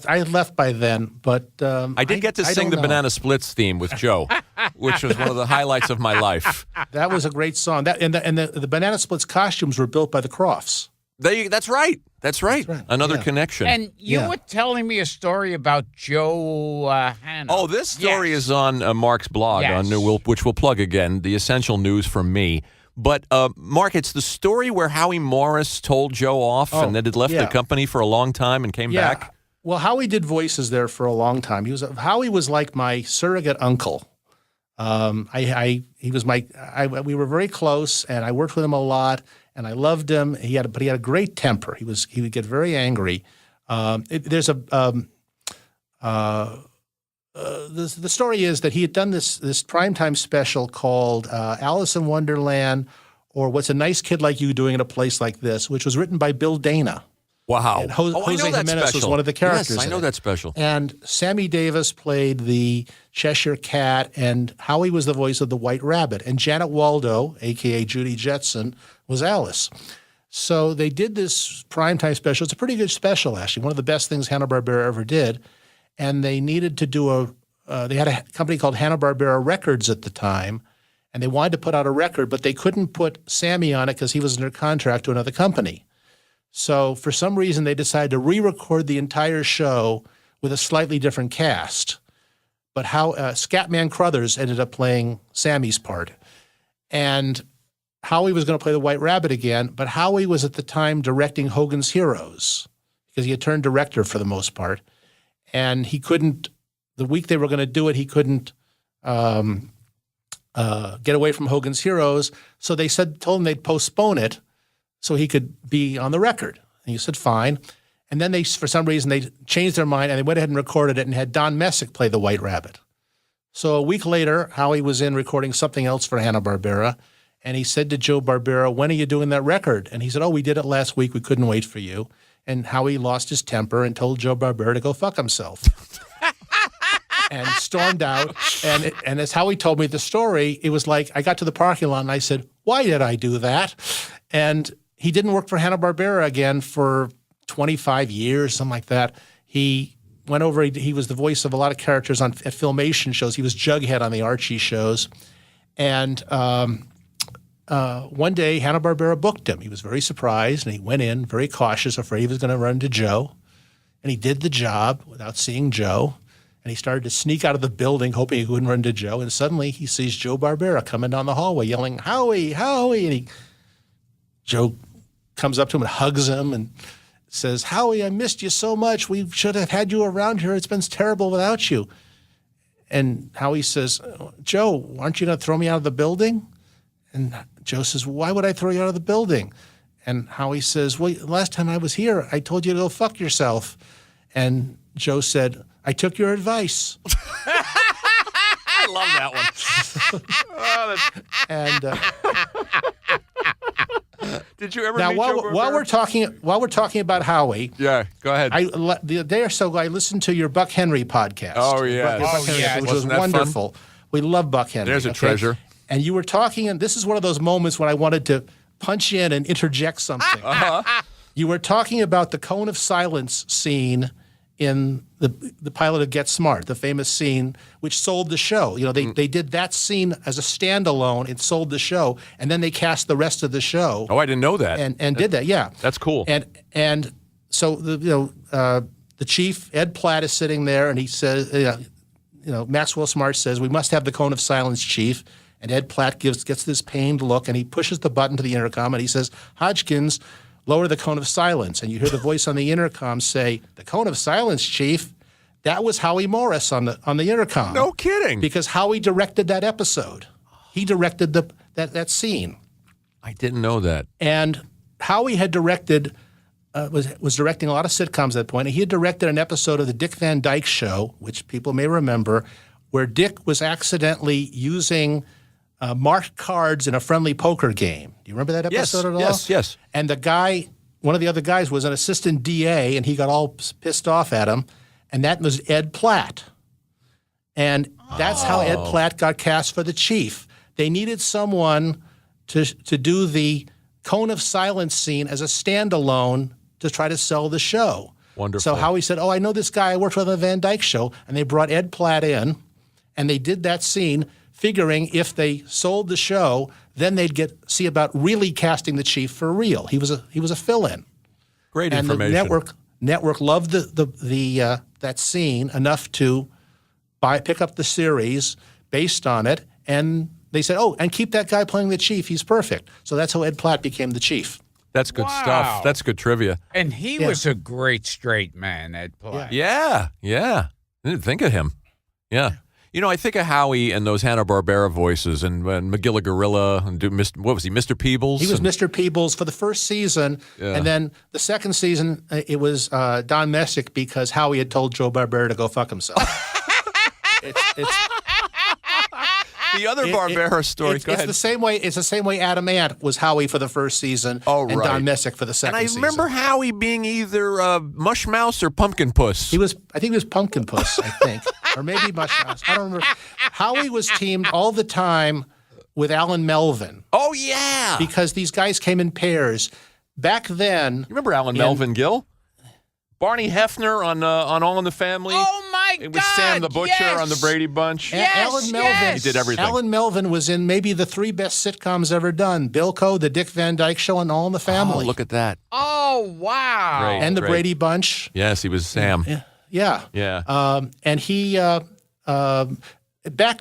I had left by then, but I did get to sing the Banana Splits theme with Joe, which was one of the highlights of my life. That was a great song. The Banana Splits costumes were built by the Crofts. That's right. Another connection. And you were telling me a story about Joe Hanna. Oh, this story is on Mark's blog, which we'll plug again, The Essential News from Me. But, Mark, it's the story where Howie Morris told Joe off and then had left the company for a long time and came back. Well, Howie did voices there for a long time. Howie was like my surrogate uncle. We were very close, and I worked with him a lot, and I loved him. But he had a great temper. He would get very angry. The story is that he had done this primetime special called Alice in Wonderland, or What's a Nice Kid Like You Doing in a Place Like This, which was written by Bill Dana. Wow. And Jose Jimenez was one of the characters. Yes, I know that special. And Sammy Davis played the Cheshire Cat, and Howie was the voice of the White Rabbit. And Janet Waldo, a.k.a. Judy Jetson, was Alice. So they did this primetime special. It's a pretty good special, actually, one of the best things Hanna-Barbera ever did. And they needed to do they had a company called Hanna-Barbera Records at the time, and they wanted to put out a record, but they couldn't put Sammy on it because he was under contract to another company. So for some reason, they decided to re-record the entire show with a slightly different cast. But Scatman Crothers ended up playing Sammy's part. And Howie was going to play the White Rabbit again, but Howie was at the time directing Hogan's Heroes because he had turned director for the most part. And he couldn't, the week they were going to do it, he couldn't get away from Hogan's Heroes. So they told him they'd postpone it so he could be on the record. And he said, fine. And then for some reason, they changed their mind and they went ahead and recorded it and had Don Messick play the White Rabbit. So a week later, Howie was in recording something else for Hanna-Barbera, and he said to Joe Barbera, "When are you doing that record?" And he said, "Oh, we did it last week. We couldn't wait for you." And Howie lost his temper and told Joe Barbera to go fuck himself. And stormed out. And as Howie told me the story, it was like I got to the parking lot and I said, "Why did I do that?" And he didn't work for Hanna-Barbera again for 25 years, something like that. He went over, he was the voice of a lot of characters at Filmation shows. He was Jughead on the Archie shows. And one day, Hanna-Barbera booked him. He was very surprised, and he went in very cautious, afraid he was going to run into Joe. And he did the job without seeing Joe. And he started to sneak out of the building, hoping he wouldn't run into Joe. And suddenly, he sees Joe Barbera coming down the hallway, yelling, "Howie, Howie!" And Joe comes up to him and hugs him and says, "Howie, I missed you so much. We should have had you around here. It's been terrible without you." And Howie says, "Joe, aren't you going to throw me out of the building?" And Joe says, "Why would I throw you out of the building?" And Howie says, "Well, last time I was here, I told you to go fuck yourself." And Joe said, "I took your advice." I love that one. And did you ever now, meet Joe Barbera? while we're talking about Howie, Yeah, go ahead. the day or so ago, I listened to your Buck Henry podcast. Oh, yeah. Buck Henry, yes. which was Wasn't that fun? wonderful. We love Buck Henry. There's a treasure. And you were talking, and this is one of those moments when I wanted to punch in and interject something. You were talking about the Cone of Silence scene in the pilot of Get Smart, the famous scene which sold the show. You know, they did that scene as a standalone. It sold the show, and then they cast the rest of the show. Oh, I didn't know that. And did that, yeah. That's cool. And so the chief, Ed Platt, is sitting there, and he says, Maxwell Smart says, "We must have the Cone of Silence, Chief." And Ed Platt gets this pained look, and he pushes the button to the intercom, and he says, "Hodgkins, lower the Cone of Silence." And you hear the voice on the intercom say, "The Cone of Silence, Chief." That was Howie Morris on the intercom. No kidding. Because Howie directed that episode. He directed that scene. I didn't know that. And Howie had directed, was directing a lot of sitcoms at that point. And he had directed an episode of the Dick Van Dyke Show, which people may remember, where Dick was accidentally using marked cards in a friendly poker game. Do you remember that episode at all? Yes. And the guy, one of the other guys, was an assistant DA, and he got all pissed off at him, and that was Ed Platt. And that's how Ed Platt got cast for the chief. They needed someone to do the Cone of Silence scene as a standalone to try to sell the show. Wonderful. So Howie said, "Oh, I know this guy I worked with on the Van Dyke Show," and they brought Ed Platt in, and they did that scene, figuring if they sold the show, then they'd see about really casting the chief for real. He was a fill-in. Great And information. the network loved that scene enough to pick up the series based on it, and they said, "Oh, and keep that guy playing the chief. He's perfect." So that's how Ed Platt became the chief. That's good Wow. stuff. That's good trivia. And he was a great straight man, Ed Platt. Yeah. I didn't think of him. Yeah. You know, I think of Howie and those Hanna-Barbera voices and McGilla Gorilla and what was he, Mr. Peebles? He was Mr. Peebles for the first season, and then the second season it was Don Messick because Howie had told Joe Barbera to go fuck himself. the other Barbera story. Go ahead. It's the same way Adam Ant was Howie for the first season, and Don Messick for the second season. And I remember Howie being either Mush Mouse or Pumpkin Puss. I think he was Pumpkin Puss, I think. Or maybe Mush Mouse. I don't remember. Howie was teamed all the time with Alan Melvin. Oh, yeah. Because these guys came in pairs. Back then... You remember Alan Melvin, Gil? Barney Hefner on All in the Family. Oh, my God. It was Sam the Butcher on the Brady Bunch. Alan Melvin. He did everything. Alan Melvin was in maybe the 3 best sitcoms ever done. Bilko, The Dick Van Dyke Show, and All in the Family. Oh, look at that. Oh, wow. Great. And the Brady Bunch. Yes, he was Sam. Yeah. And he, back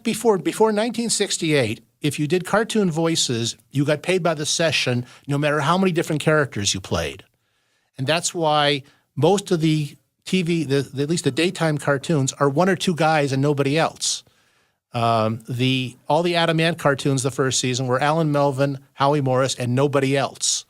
before 1968, if you did cartoon voices, you got paid by the session no matter how many different characters you played. And that's why most of the TV, at least the daytime cartoons, are 1 or 2 guys and nobody else. All the Adam Ant cartoons the first season were Alan Melvin, Howie Morris, and nobody else.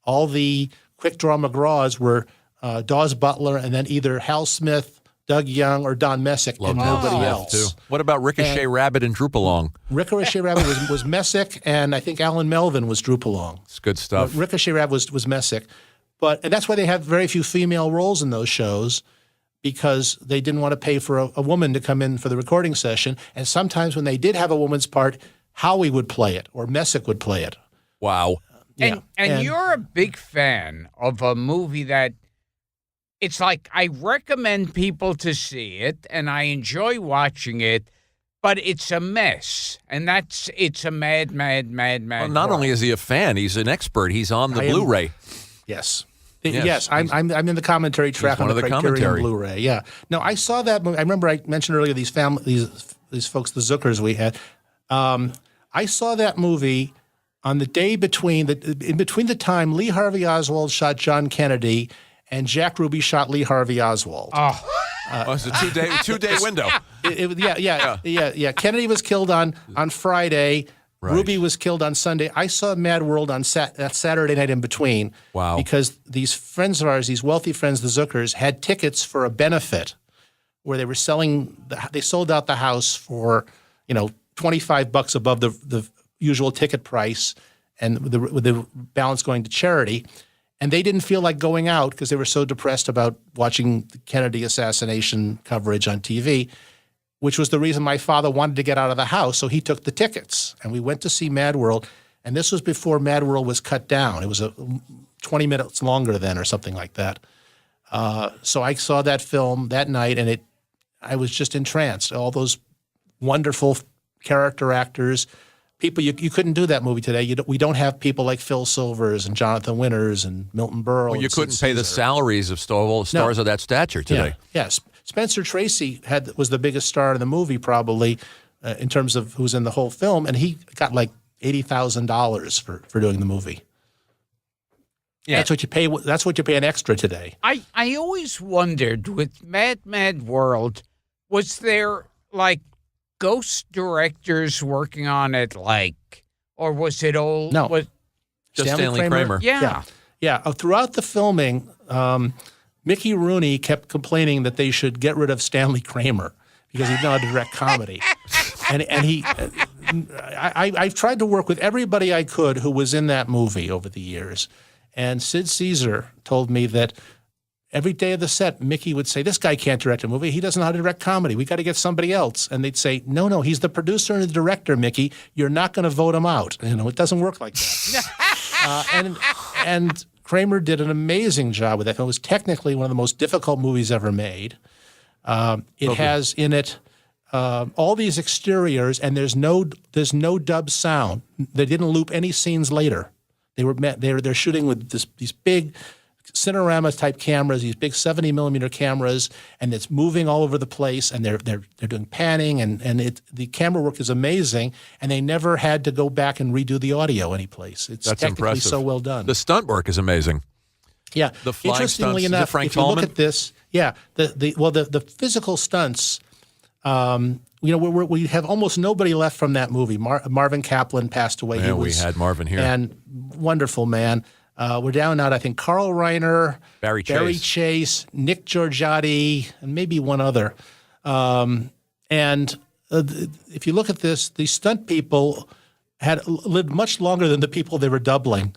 All the Quick Draw McGraws were Dawes Butler, and then either Hal Smith, Doug Young, or Don Messick, and nobody else. Too. What about Ricochet Rabbit and Droop Along? Ricochet Rabbit was Messick, and I think Alan Melvin was Droop Along. It's good stuff. Ricochet Rabbit was Messick. And that's why they have very few female roles in those shows, because they didn't want to pay for a woman to come in for the recording session. And sometimes when they did have a woman's part, Howie would play it or Messick would play it. Wow. And you're a big fan of a movie that it's like I recommend people to see it, and I enjoy watching it, but it's a mess. And it's a mad Well, not only is he a fan, he's an expert. He's on the Blu-ray. Yes. Yes, I'm in the commentary track on the Criterion Blu-ray. Yeah. No, I saw that movie. I remember I mentioned earlier these folks, the Zuckers we had. I saw that movie on the day in between the time Lee Harvey Oswald shot John Kennedy and Jack Ruby shot Lee Harvey Oswald. It's a two-day window. Yeah. Kennedy was killed on Friday. Right. Ruby was killed on Sunday. I saw Mad World on that Saturday night in between. Wow. Because these friends of ours, these wealthy friends, the Zuckers, had tickets for a benefit where they were they sold out the house for, $25 above the usual ticket price, and with the balance going to charity. And they didn't feel like going out because they were so depressed about watching the Kennedy assassination coverage on TV, which was the reason my father wanted to get out of the house, so he took the tickets. And we went to see Mad World, and this was before Mad World was cut down. It was 20 minutes longer then or something like that. So I saw that film that night, and I was just entranced. All those wonderful character actors, people, you couldn't do that movie today. We don't have people like Phil Silvers and Jonathan Winters and Milton Berle. Well, you couldn't pay the salaries of stars of that stature today. Yes. Spencer Tracy was the biggest star in the movie probably in terms of who was in the whole film, and he got like $80,000 for doing the movie. Yeah. That's what you pay. That's what you pay an extra today. I always wondered with Mad World, was there like ghost directors working on it, or was it all? No, just Stanley Kramer. Yeah. Throughout the filming, Mickey Rooney kept complaining that they should get rid of Stanley Kramer because he didn't know how to direct comedy, and I've tried to work with everybody I could who was in that movie over the years. And Sid Caesar told me that every day of the set, Mickey would say, "This guy can't direct a movie. He doesn't know how to direct comedy. We got to get somebody else." And they'd say, No, he's the producer and the director, Mickey. You're not going to vote him out. It doesn't work like that. And Kramer did an amazing job with that film. It was technically one of the most difficult movies ever made. It has in it all these exteriors, and there's no dub sound. They didn't loop any scenes later. They're shooting with these big Cinerama type cameras, these big 70 millimeter cameras, and it's moving all over the place. And they're doing panning, and the camera work is amazing. And they never had to go back and redo the audio anyplace. It's That's technically impressive. so well done. The stunt work is amazing. Yeah, the flying interestingly stunts. enough, Frank if you Tallman? look at this, the physical stunts. We have almost nobody left from that movie. Marvin Kaplan passed away. Yeah, we had Marvin here. And wonderful man. We're down now to, I think, Carl Reiner, Barry Chase, Nick Giorgiotti, and maybe one other. If you look at this, these stunt people had lived much longer than the people they were doubling.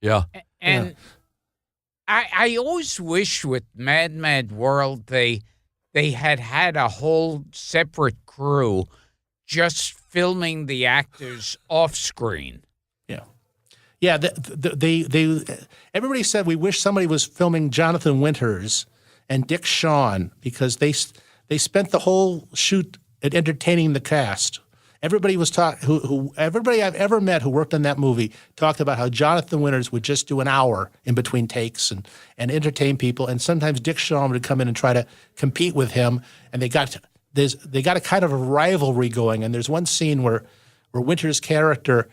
Yeah. And I always wish with Mad World they had a whole separate crew just filming the actors off screen. Yeah. Everybody said we wish somebody was filming Jonathan Winters and Dick Shawn because they spent the whole shoot at entertaining the cast. Everybody was everybody I've ever met who worked on that movie talked about how Jonathan Winters would just do an hour in between takes and entertain people, and sometimes Dick Shawn would come in and try to compete with him, and they got a kind of a rivalry going. And there's one scene where Winters' character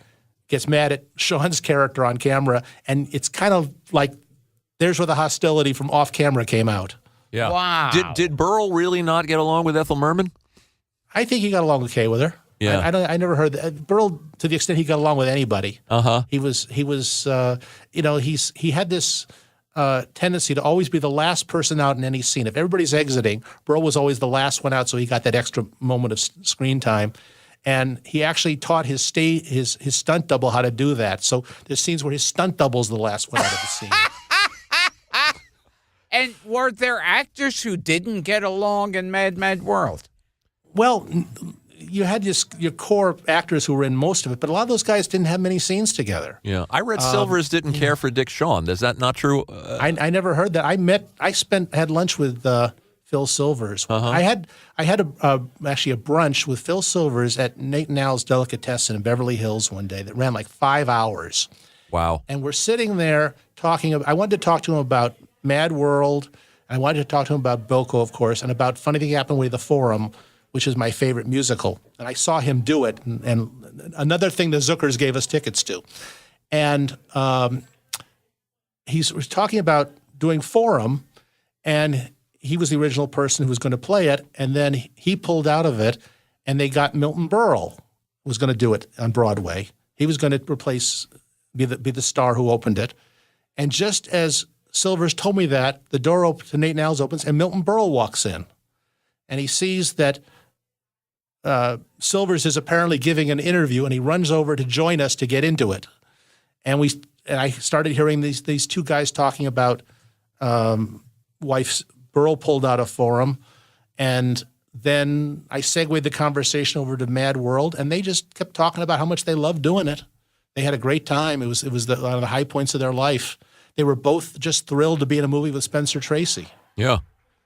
gets mad at Shawn's character on camera, and it's kind of like there's where the hostility from off camera came out. Yeah. Wow. Did Burl really not get along with Ethel Merman? I think he got along okay with her. Yeah. I never heard that. Burl, to the extent he got along with anybody. Uh-huh. He had this tendency to always be the last person out in any scene. If everybody's exiting, Burl was always the last one out, so he got that extra moment of screen time. And he actually taught his stunt double how to do that. So there's scenes where his stunt double's the last one out of the scene. And were there actors who didn't get along in Mad Mad World? Well, you had your core actors who were in most of it, but a lot of those guys didn't have many scenes together. Yeah, I read Silvers didn't care for Dick Shawn. Is that not true? I never heard that. I had lunch with Phil Silvers. I had actually a brunch with Phil Silvers at Nate and Al's Delicatessen in Beverly Hills one day that ran like 5 hours. Wow. And we're sitting there talking. I wanted to talk to him about Mad World. I wanted to talk to him about Bilko, of course, and about Funny Thing Happened with the Forum, which is my favorite musical. And I saw him do it, and another thing the Zuckers gave us tickets to. And he was talking about doing Forum, and he was the original person who was going to play it, and then he pulled out of it, and they got Milton Berle was going to do it on Broadway. He was going to be the star who opened it. And just as Silvers told me that, the door to Nate and Al's opens, and Milton Berle walks in. And he sees that Silvers is apparently giving an interview, and he runs over to join us to get into it. And I started hearing these two guys talking about wife's Burl pulled out a Forum, and then I segued the conversation over to Mad World, and they just kept talking about how much they loved doing it. They had a great time. It was one of the high points of their life. They were both just thrilled to be in a movie with Spencer Tracy. Yeah.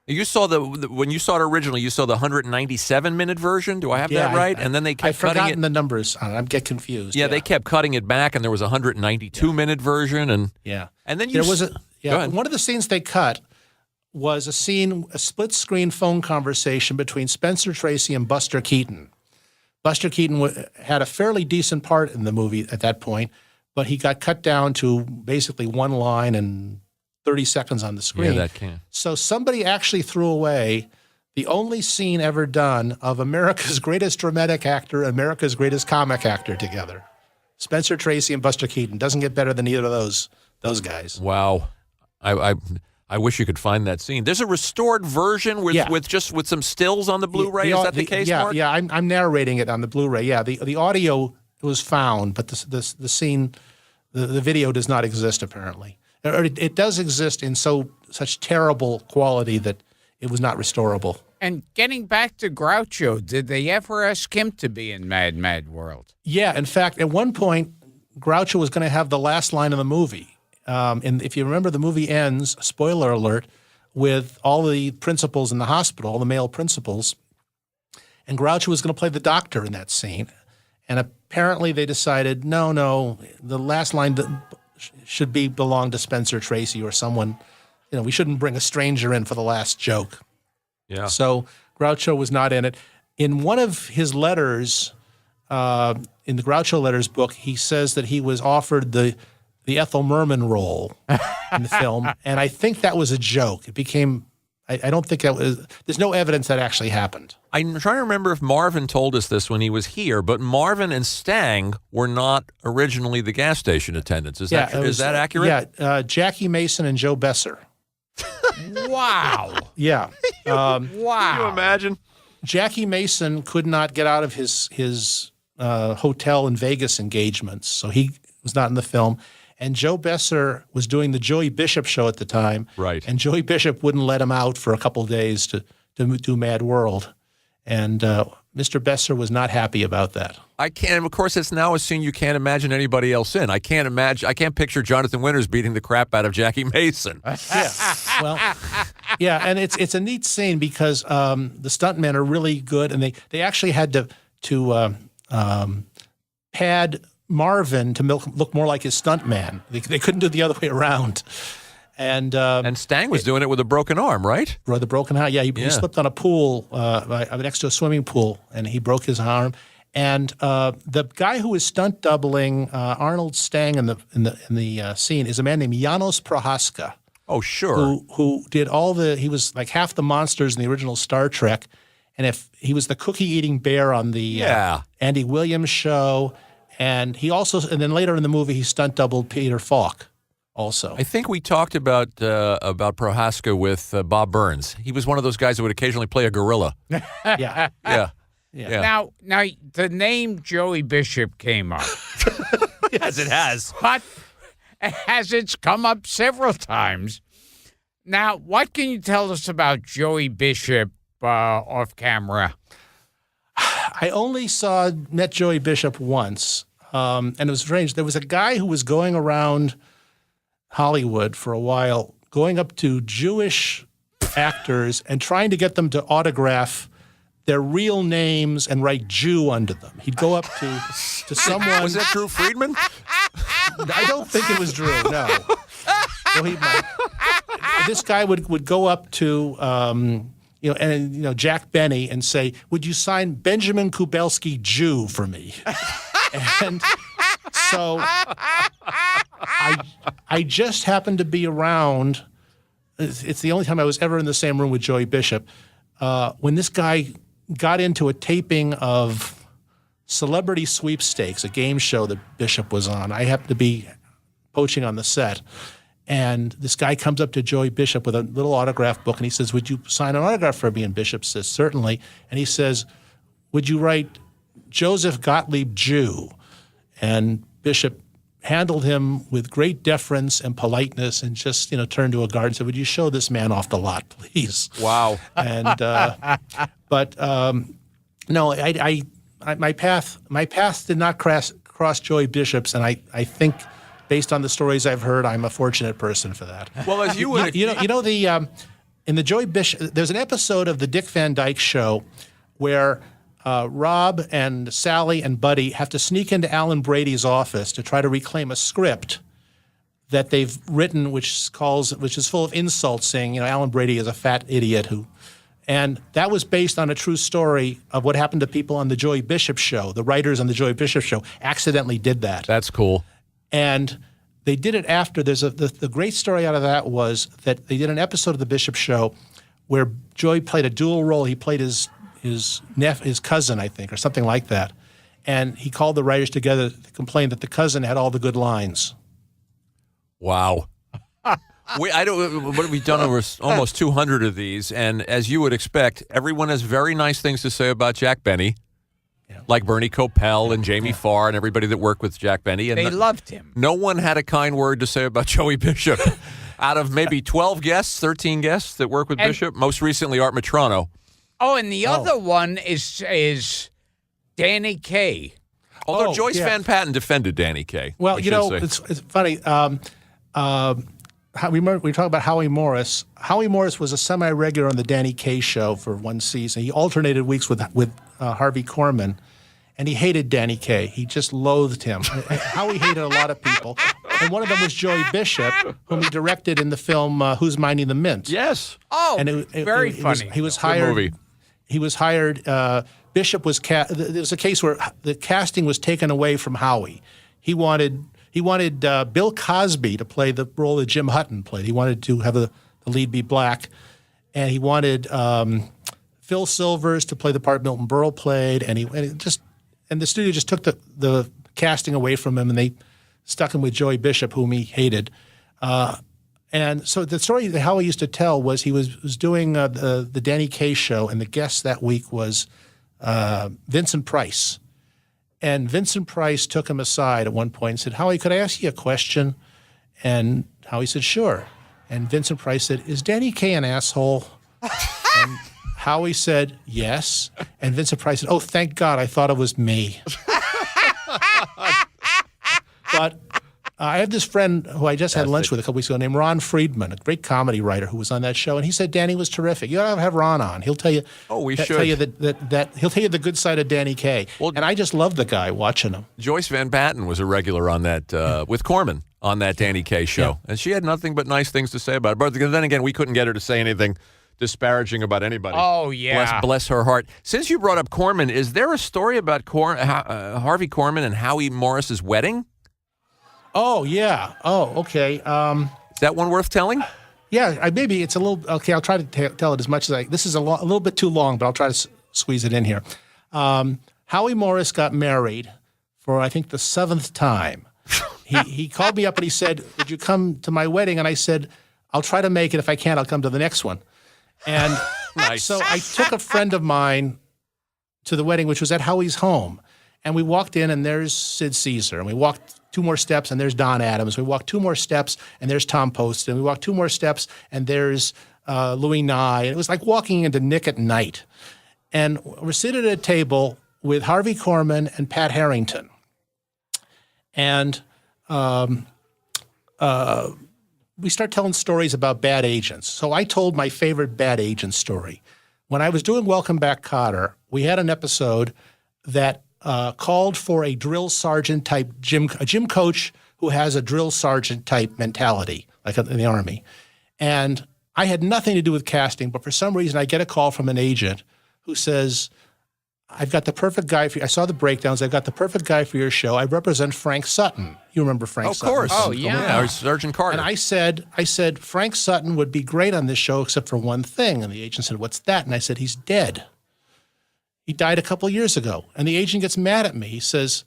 You saw when you saw it originally, you saw the 197-minute version. Do I have that right? And then they kept cutting it. I've forgotten the numbers on it. I get confused. Yeah, they kept cutting it back, and there was a 192-minute version, and then one of the scenes they cut was a split-screen phone conversation between Spencer Tracy and Buster Keaton. Buster Keaton had a fairly decent part in the movie at that point, but he got cut down to basically one line and 30 seconds on the screen. Yeah, that can. So somebody actually threw away the only scene ever done of America's greatest dramatic actor and America's greatest comic actor together. Spencer Tracy and Buster Keaton. Doesn't get better than either of those guys. Wow. I wish you could find that scene. There's a restored version with some stills on the Blu-ray. Is that the case, Mark? Yeah, I'm narrating it on the Blu-ray. Yeah, the audio was found, but the scene, the video does not exist apparently. Or it does exist in such terrible quality that it was not restorable. And getting back to Groucho, did they ever ask him to be in Mad Mad World? Yeah, in fact, at one point, Groucho was going to have the last line of the movie. And if you remember, the movie ends, spoiler alert, with all the principals in the hospital, all the male principals, and Groucho was going to play the doctor in that scene. And apparently they decided, no, the last line should belong to Spencer Tracy or someone. We shouldn't bring a stranger in for the last joke. Yeah. So Groucho was not in it. In one of his letters, in the Groucho Letters book, he says that he was offered the Ethel Merman role in the film, and I think that was a joke. It became, I don't think that was, there's no evidence that actually happened. I'm trying to remember if Marvin told us this when he was here, but Marvin and Stang were not originally the gas station attendants. Is that accurate? Yeah, Jackie Mason and Joe Besser. Wow. Yeah. Wow. Can you imagine? Jackie Mason could not get out of his hotel in Vegas engagements, so he was not in the film. And Joe Besser was doing the Joey Bishop show at the time. Right. And Joey Bishop wouldn't let him out for a couple of days to do Mad World. And Mr. Besser was not happy about that. I can't. Of course, it's now a scene you can't imagine anybody else in. I can't picture Jonathan Winters beating the crap out of Jackie Mason. Yeah. Well, yeah, and it's a neat scene because the stuntmen are really good, and they actually had to pad Marvin to look more like his stuntman. They couldn't do it the other way around. And Stang was doing it with a broken arm, right? The broken arm. Yeah, he slipped on a pool next to a swimming pool, and he broke his arm. And the guy who was stunt doubling Arnold Stang in the scene is a man named Janos Prohaska. Oh, sure. Who did he was like half the monsters in the original Star Trek, and if he was the cookie-eating bear on the Andy Williams show. And then later in the movie, he stunt doubled Peter Falk, also. I think we talked about Prohaska with Bob Burns. He was one of those guys that would occasionally play a gorilla. Yeah. Yeah. Now, the name Joey Bishop came up. Yes, it has. But as it's come up several times. Now, what can you tell us about Joey Bishop off camera? I only met Joey Bishop once, and it was strange. There was a guy who was going around Hollywood for a while, going up to Jewish actors and trying to get them to autograph their real names and write Jew under them. He'd go up to someone. Was that Drew Friedman? I don't think it was Drew. No. This guy would go up to Jack Benny and say, "Would you sign Benjamin Kubelski Jew for me?" And so I just happened to be around. It's the only time I was ever in the same room with Joey Bishop when this guy got into a taping of Celebrity Sweepstakes, a game show that Bishop was on. I happened to be poaching on the set. And this guy comes up to Joey Bishop with a little autograph book, and he says, "Would you sign an autograph for me?" And Bishop says, "Certainly." And he says, "Would you write Joseph Gottlieb Jew?" And Bishop handled him with great deference and politeness and just, turned to a guard and said, "Would you show this man off the lot, please?" Wow. And no, my path did not cross Joey Bishop's, and I think, based on the stories I've heard, I'm a fortunate person for that. Well, as you would, in the Joey Bishop, there's an episode of the Dick Van Dyke Show where Rob and Sally and Buddy have to sneak into Alan Brady's office to try to reclaim a script that they've written, which is full of insults, saying, Alan Brady is a fat idiot and that was based on a true story of what happened to people on the Joey Bishop Show. The writers on the Joey Bishop Show accidentally did that. That's cool. And they did it after. The great story out of that was that they did an episode of the Bishop Show where Joey played a dual role. He played his cousin, I think, or something like that. And he called the writers together to complain that the cousin had all the good lines. Wow. What have we done over almost 200 of these? And as you would expect, everyone has very nice things to say about Jack Benny. Yeah. Like Bernie Coppell and Jamie Farr and everybody that worked with Jack Benny. And they loved him. No one had a kind word to say about Joey Bishop. Out of maybe 12 guests, 13 guests that work with Bishop, most recently Art Matrano. Oh, and the other one is Danny Kaye. Although Joyce Van Patten defended Danny Kaye. Well, it's funny. We talk about Howie Morris. Howie Morris was a semi-regular on the Danny Kaye show for one season. He alternated weeks with Harvey Korman, and he hated Danny Kaye. He just loathed him. Howie hated a lot of people, and one of them was Joey Bishop, whom he directed in the film Who's Minding the Mint. Yes. Oh, and very funny. He was hired. Movie. He was hired. Bishop was. There was a case where the casting was taken away from Howie. He wanted Bill Cosby to play the role that Jim Hutton played. He wanted to have the lead be black, and he wanted Phil Silvers to play the part Milton Berle played, and the studio just took the casting away from him, and they stuck him with Joey Bishop, whom he hated. And so the story that Howie used to tell was he was doing the Danny Kaye show, and the guest that week was Vincent Price. And Vincent Price took him aside at one point and said, "Howie, could I ask you a question?" And Howie said, "Sure." And Vincent Price said, "Is Danny Kaye an asshole?" And Howie said, "Yes." And Vincent Price said, "Oh, thank God, I thought it was me." But I have this friend who I just had lunch with a couple weeks ago named Ron Friedman, a great comedy writer who was on that show, and he said Danny was terrific. You ought to have Ron on. He'll tell you. Oh, we should. Tell you that he'll tell you the good side of Danny Kaye. Well, and I just love the guy watching him. Joyce Van Patten was a regular on that with Corman on that Danny Kaye show, and she had nothing but nice things to say about it. But then again, we couldn't get her to say anything disparaging about anybody. Oh, yeah. Bless her heart. Since you brought up Corman, is there a story about Harvey Korman and Howie Morris's wedding? Oh, yeah. Oh, okay. Is that one worth telling? Yeah, maybe it's a little. Okay, I'll try to tell it as much as this is a little bit too long, but I'll try to squeeze it in here. Howie Morris got married for, I think, the 7th time. he called me up and he said, "Would you come to my wedding?" And I said, "I'll try to make it. If I can't, I'll come to the next one." And Nice. so I took a friend of mine to the wedding, which was at Howie's home. And we walked in, and there's Sid Caesar. And we walked 2 more steps, and there's Don Adams. We walked 2 more steps, and there's Tom Poston. We walked 2 more steps, and there's Louis Nye. And it was like walking into Nick at Night. And we're sitting at a table with Harvey Korman and Pat Harrington. And we start telling stories about bad agents. So I told my favorite bad agent story. When I was doing Welcome Back, Kotter, we had an episode that called for a drill sergeant type a gym coach who has a drill sergeant type mentality, like in the Army. And I had nothing to do with casting, but for some reason I get a call from an agent who says, "I've got the perfect guy for you. I saw the breakdowns. I've got the perfect guy for your show. I represent Frank Sutton." You remember Frank Sutton? Of course. Oh, yeah. Sergeant Carter. And I said, "Frank Sutton would be great on this show except for one thing." And the agent said, "What's that?" And I said, "He's dead. He died a couple of years ago." And the agent gets mad at me. He says,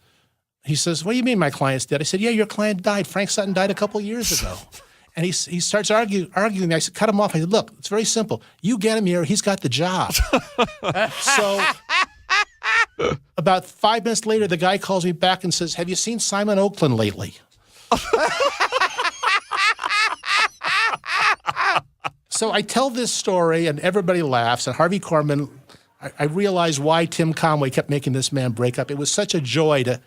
"What do you mean my client's dead?" I said, "Yeah, your client died. Frank Sutton died a couple of years ago." And he starts arguing me. I said, "Cut him off." I said, "Look, it's very simple. You get him here. He's got the job." So about 5 minutes later, the guy calls me back and says, "Have you seen Simon Oakland lately?" So I tell this story, and everybody laughs. And Harvey Korman, I realized why Tim Conway kept making this man break up. It was such a joy to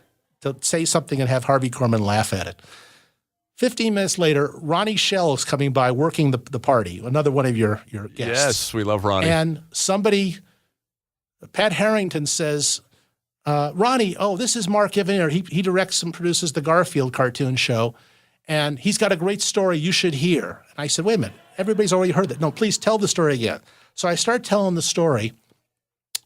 say something and have Harvey Korman laugh at it. 15 minutes later, Ronnie Shell's coming by working the party, another one of your guests. Yes, we love Ronnie. And Pat Harrington says, "Ronnie, this is Mark Evanier. He directs and produces the Garfield cartoon show, and he's got a great story you should hear." And I said, "Wait a minute, everybody's already heard that. No, please tell the story again." So I start telling the story,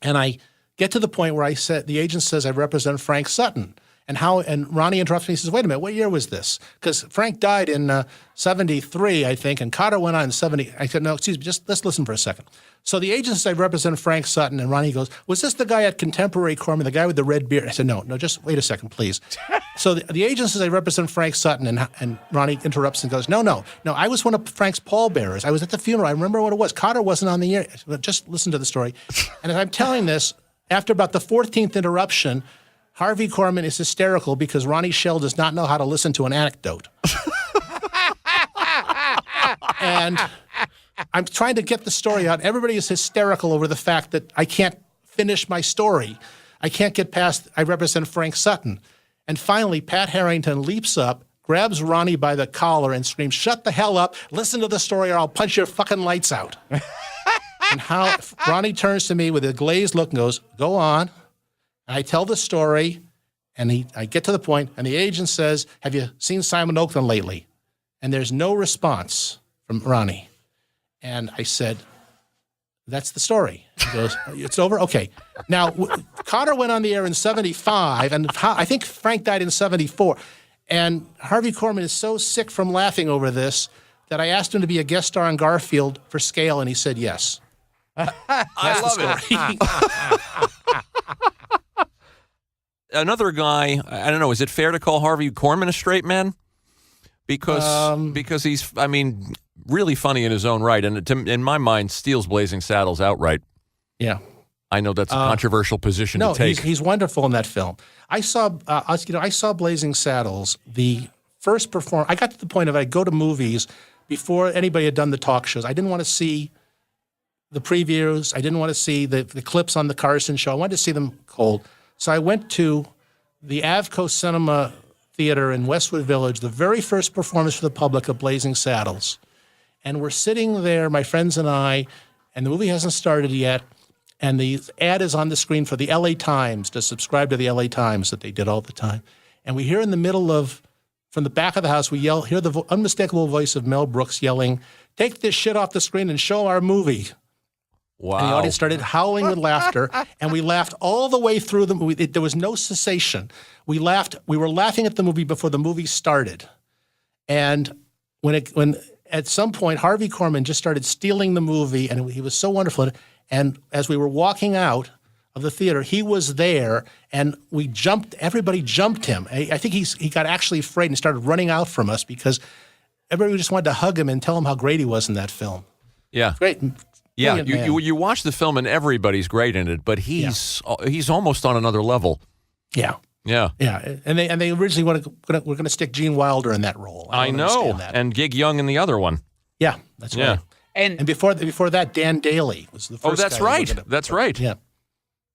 and I get to the point where the agent says, "I represent Frank Sutton." And Ronnie interrupts me and says, "Wait a minute, what year was this?" Because Frank died in 73, I think, and Kotter went on in 70. I said, "No, excuse me, just let's listen for a second." So the agent says, "I represent Frank Sutton," and Ronnie goes, "Was this the guy at Contemporary Korman, the guy with the red beard?" I said, no, just wait a second, please." So the agent says, "I represent Frank Sutton," and Ronnie interrupts and goes, No, I was one of Frank's pallbearers. I was at the funeral. I remember what it was. Kotter wasn't on the air. Just listen to the story. And as I'm telling this, after about the 14th interruption, Harvey Korman is hysterical because Ronnie Shell does not know how to listen to an anecdote. And I'm trying to get the story out. Everybody is hysterical over the fact that I can't finish my story. I can't get past, "I represent Frank Sutton." And finally, Pat Harrington leaps up, grabs Ronnie by the collar and screams, "Shut the hell up. Listen to the story or I'll punch your fucking lights out." And how Ronnie turns to me with a glazed look and goes, "Go on." And I tell the story, and I get to the point, and the agent says, "Have you seen Simon Oakland lately?" And there's no response from Ronnie. And I said, "That's the story." He goes, "It's over? Okay." Now, Kotter went on the air in 75, and I think Frank died in 74. And Harvey Korman is so sick from laughing over this that I asked him to be a guest star on Garfield for scale, and he said yes. I love it. Another guy, I don't know, is it fair to call Harvey Korman a straight man? Because he's, really funny in his own right, and in my mind, steals Blazing Saddles outright. Yeah. I know that's a controversial position to take. No, he's wonderful in that film. I saw Blazing Saddles, the first performance. I got to the point of I'd go to movies before anybody had done the talk shows. I didn't want to see the previews. I didn't want to see the clips on the Carson show. I wanted to see them cold. So I went to the Avco Cinema Theater in Westwood Village, the very first performance for the public of Blazing Saddles. And we're sitting there, my friends and I, and the movie hasn't started yet, and the ad is on the screen for the LA Times, to subscribe to the LA Times that they did all the time. And we hear in the middle of, from the back of the house, we hear the unmistakable voice of Mel Brooks yelling, "Take this shit off the screen and show our movie." Wow. And the audience started howling with laughter, and we laughed all the way through the movie. There was no cessation. We were laughing at the movie before the movie started. And when at some point, Harvey Korman just started stealing the movie, and he was so wonderful. And as we were walking out of the theater. He was there, and everybody jumped him. I think he got actually afraid and started running out from us because everybody just wanted to hug him and tell him how great he was in that film. Yeah. Great. Yeah, You you watch the film and everybody's great in it, but he's almost on another level. Yeah. Yeah. Yeah, and they originally were going to stick Gene Wilder in that role. I know, that. and Gig Young in the other one. Yeah, that's Yeah. right. And before that, Dan Daly was the first. Oh, that's guy right. That's right. Yeah.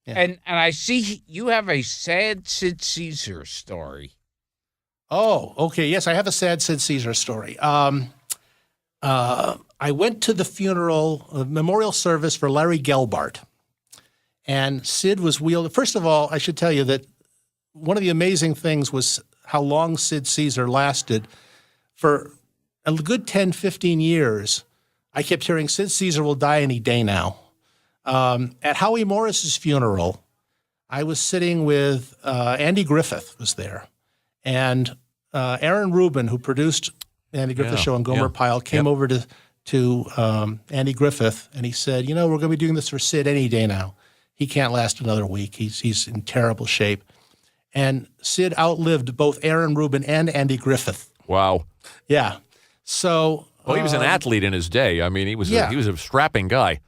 And I see you have a sad Sid Caesar story. Oh, okay. Yes, I have a sad Sid Caesar story. I went to the funeral, memorial service for Larry Gelbart, and Sid was wheeled. First of all, I should tell you that one of the amazing things was how long Sid Caesar lasted. For a good 10, 15 years, I kept hearing Sid Caesar will die any day now. At Howie Morris's funeral, I was sitting with Andy Griffith was there, and Aaron Rubin, who produced Andy Griffith's show on Gomer Pyle, came over to Andy Griffith, and he said, we're going to be doing this for Sid any day now. He can't last another week. He's in terrible shape. And Sid outlived both Aaron Rubin and Andy Griffith. Wow. Yeah. So. Well, he was an athlete in his day. I mean, he was a strapping guy.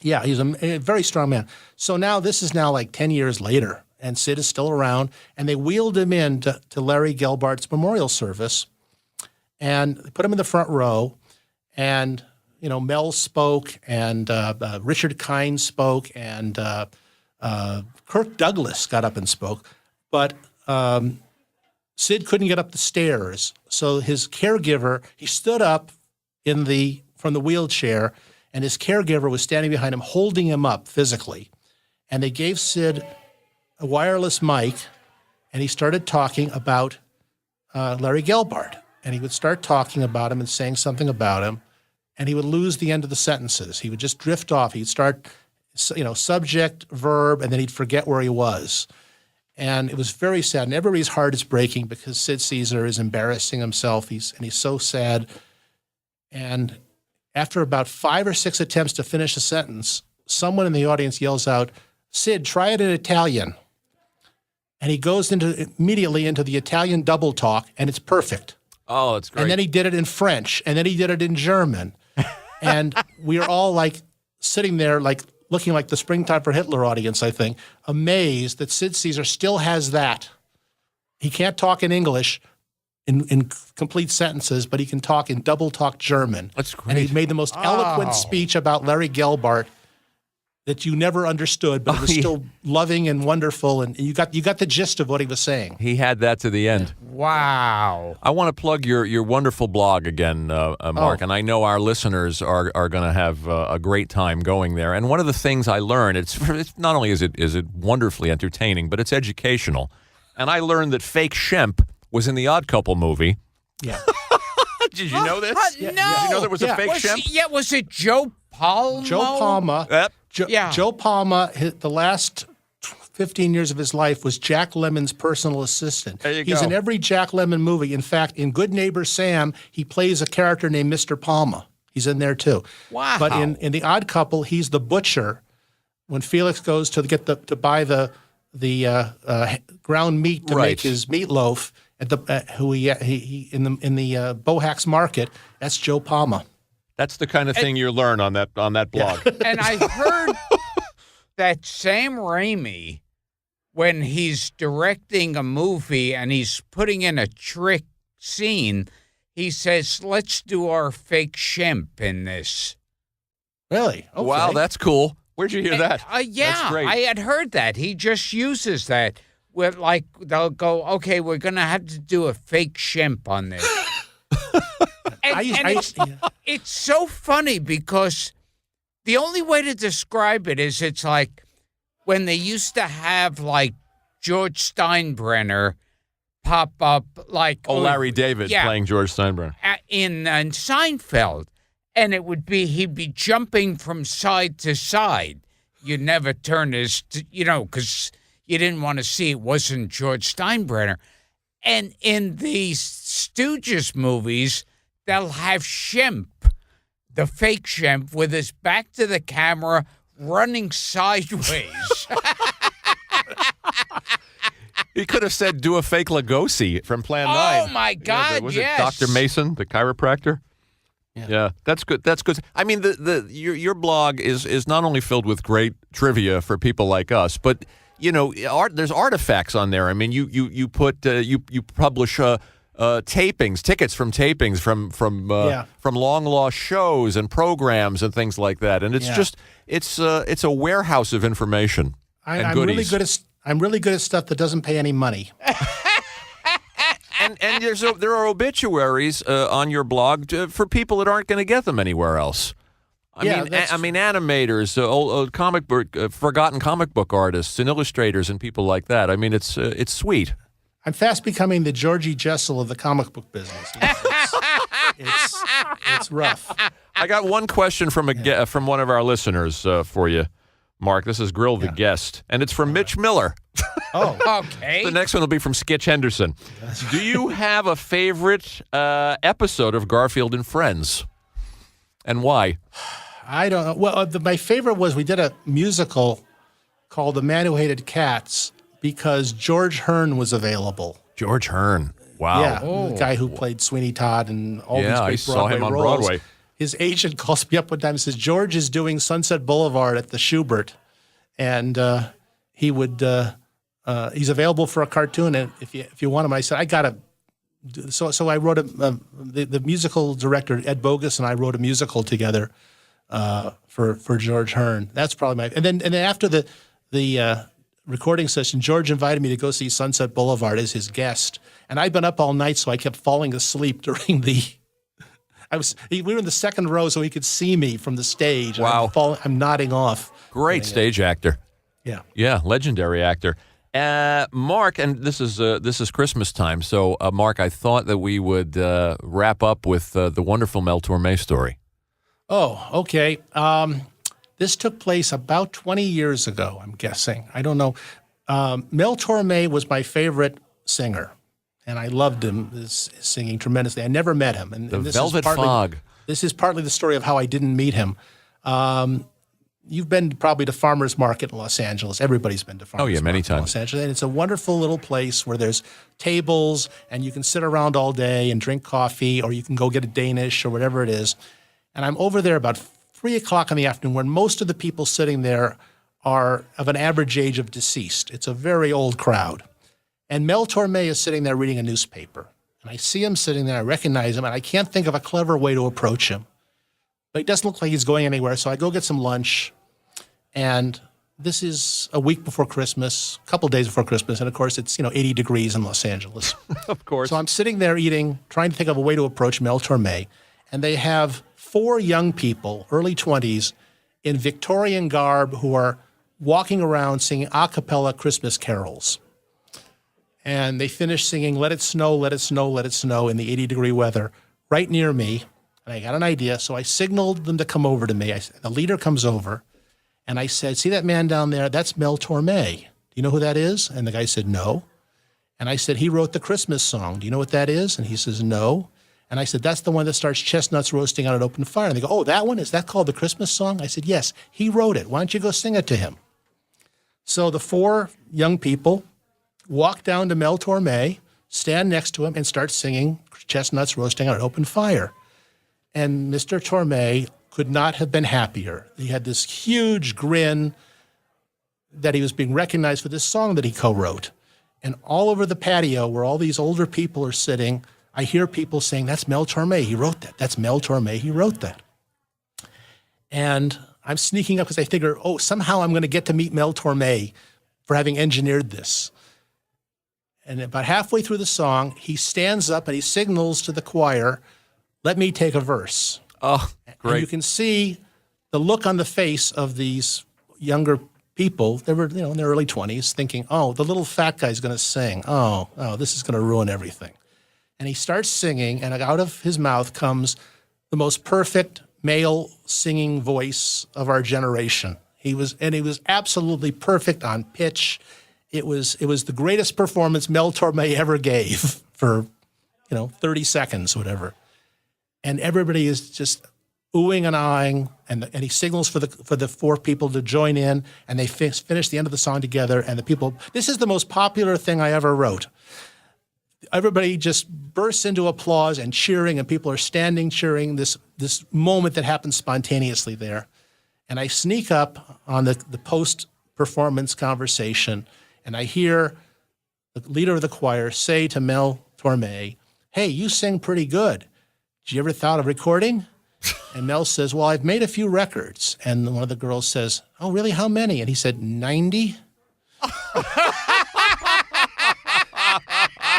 Yeah, he's a very strong man. So now this is now like 10 years later, and Sid is still around, and they wheeled him in to Larry Gelbart's memorial service, and they put him in the front row, and Mel spoke, and Richard Kind spoke, and Kirk Douglas got up and spoke, but Sid couldn't get up the stairs, so his caregiver, he stood up from the wheelchair, and his caregiver was standing behind him, holding him up physically. And they gave Sid a wireless mic, and he started talking about Larry Gelbart. And he would start talking about him and saying something about him, and he would lose the end of the sentences. He would just drift off. He'd start, subject, verb, and then he'd forget where he was. And it was very sad. And everybody's heart is breaking because Sid Caesar is embarrassing himself. He's so sad. And after about 5 or 6 attempts to finish a sentence, someone in the audience yells out, "Sid, try it in Italian." And he goes immediately into the Italian double talk, and it's perfect. Oh, that's great. And then he did it in French, and then he did it in German. And we are all like sitting there like looking like the Springtime for Hitler audience, I think, amazed that Sid Caesar still has that. He can't talk in English in complete sentences, but he can talk in double talk German. That's great. And he made the most eloquent speech about Larry Gelbart that you never understood, but it was still loving and wonderful, and you got the gist of what he was saying. He had that to the end. Wow. I want to plug your wonderful blog again, Mark, and I know our listeners are going to have a great time going there. And one of the things I learned, it's not only is it wonderfully entertaining, but it's educational. And I learned that Fake Shemp was in the Odd Couple movie. Yeah. Did you know this? No. Did you know there was a Fake Shemp? Was it Joe Palma? Joe Palma. Yep. Joe Palma, the last 15 years of his life was Jack Lemmon's personal assistant. There you He's go. in every Jack Lemmon movie. In fact, in Good Neighbor Sam, he plays a character named Mr. Palma. He's in there too. Wow. But in The Odd Couple, he's the butcher. When Felix goes to buy the ground meat to make his meatloaf at the in the Bohax Market, that's Joe Palma. That's the kind of thing you learn on that blog. Yeah. And I heard that Sam Raimi, when he's directing a movie and he's putting in a trick scene, he says, "Let's do our Fake Shemp in this." Really? Okay. Wow, that's cool. Where'd you hear that? Yeah, That's great. I had heard that. He just uses that. With they'll go, "Okay, we're going to have to do a Fake Shemp on this." It's so funny because the only way to describe it is it's like when they used to have like George Steinbrenner pop up like Larry David playing George Steinbrenner in Seinfeld, and he'd be jumping from side to side. You'd never turn because you didn't want to see it wasn't George Steinbrenner. And in the Stooges movies, they'll have Shemp, the fake Shemp, with his back to the camera, running sideways. He could have said, "Do a fake Lugosi from Plan 9." Oh my God! Was yes, it Dr. Mason, the chiropractor? Yeah, that's good. That's good. I mean, your blog is not only filled with great trivia for people like us, but there's artifacts on there. I mean, you publish tickets from tapings from long lost shows and programs and things like that, and it's a warehouse of information and goodies. I'm really good at stuff that doesn't pay any money. And there are obituaries on your blog for people that aren't going to get them anywhere else. I mean, animators, old comic book, forgotten comic book artists, and illustrators, and people like that. I mean, it's sweet. I'm fast becoming the Georgie Jessel of the comic book business. It's rough. I got one question from one of our listeners for you, Mark. This is Grill the Guest, and it's from Mitch Miller. Oh, okay. The next one will be from Skitch Henderson. Do you have a favorite episode of Garfield and Friends, and why? I don't know. Well, my favorite was we did a musical called The Man Who Hated Cats because George Hearn was available. George Hearn. Wow. Yeah, the guy who played Sweeney Todd and all these great I saw him on roles. Broadway. His agent calls me up one time and says, George is doing Sunset Boulevard at the Schubert, and he would he's available for a cartoon, and if you want him. I said, I got to. So I wrote the musical director, Ed Bogus, and I wrote a musical together for George Hearn. That's probably my. And then after the recording session, George invited me to go see Sunset Boulevard as his guest, and I'd been up all night, so I kept falling asleep during the. We were in the second row, so he could see me from the stage. Wow! I'm nodding off. Great stage actor. Yeah, legendary actor. Mark, and this is Christmas time, so Mark, I thought that we would wrap up with the wonderful Mel Torme story. Oh, okay. This took place about 20 years ago, I'm guessing. I don't know. Mel Torme was my favorite singer, and I loved him, his singing tremendously. I never met him. And this Velvet Fog. This is partly the story of how I didn't meet him. You've been probably to Farmers Market in Los Angeles. Everybody's been to Farmers Market many in times. Los Angeles. And it's a wonderful little place where there's tables, and you can sit around all day and drink coffee, or you can go get a Danish or whatever it is. And I'm over there about 3 o'clock in the afternoon when most of the people sitting there are of an average age of deceased. It's a very old crowd. And Mel Torme is sitting there reading a newspaper. And I see him sitting there, I recognize him, and I can't think of a clever way to approach him. But he doesn't look like he's going anywhere, so I go get some lunch. And this is a week before Christmas, a couple days before Christmas, and of course it's 80 degrees in Los Angeles. Of course. So I'm sitting there eating, trying to think of a way to approach Mel Torme, and they have 4 young people, early 20s, in Victorian garb who are walking around singing a cappella Christmas carols. And they finish singing "Let It Snow, Let It Snow, Let It Snow" in the 80-degree weather right near me. And I got an idea, so I signaled them to come over to me. The leader comes over. And I said, "See that man down there? That's Mel Torme. Do you know who that is?" And the guy said, "No." And I said, "He wrote the Christmas song. Do you know what that is?" And he says, "No." And I said, "That's the one that starts chestnuts roasting on an open fire." And they go, "Oh, that one? Is that called the Christmas song?" I said, "Yes, he wrote it. Why don't you go sing it to him?" So the 4 young people walk down to Mel Torme, stand next to him, and start singing chestnuts roasting on an open fire. And Mr. Torme could not have been happier. He had this huge grin that he was being recognized for this song that he co-wrote. And all over the patio where all these older people are sitting, I hear people saying, "That's Mel Torme, he wrote that. That's Mel Torme, he wrote that." And I'm sneaking up because I figure, somehow I'm going to get to meet Mel Torme for having engineered this. And about halfway through the song, he stands up and he signals to the choir, "Let me take a verse." Oh, great. And you can see the look on the face of these younger people. They were, in their early 20s, thinking, the little fat guy's going to sing. Oh, this is going to ruin everything. And he starts singing, and out of his mouth comes the most perfect male singing voice of our generation. He was absolutely perfect on pitch. It was the greatest performance Mel Torme ever gave for, 30 seconds, whatever. And everybody is just oohing and ahhing, and he signals for the four people to join in, and they finish the end of the song together. And the people, this is the most popular thing I ever wrote. Everybody just bursts into applause and cheering, and people are standing cheering this moment that happens spontaneously there. And I sneak up on the post-performance conversation, and I hear the leader of the choir say to Mel Torme, "Hey, you sing pretty good. Did you ever thought of recording?" And Mel says, "Well, I've made a few records." And one of the girls says, "Oh, really? How many?" And he said, 90.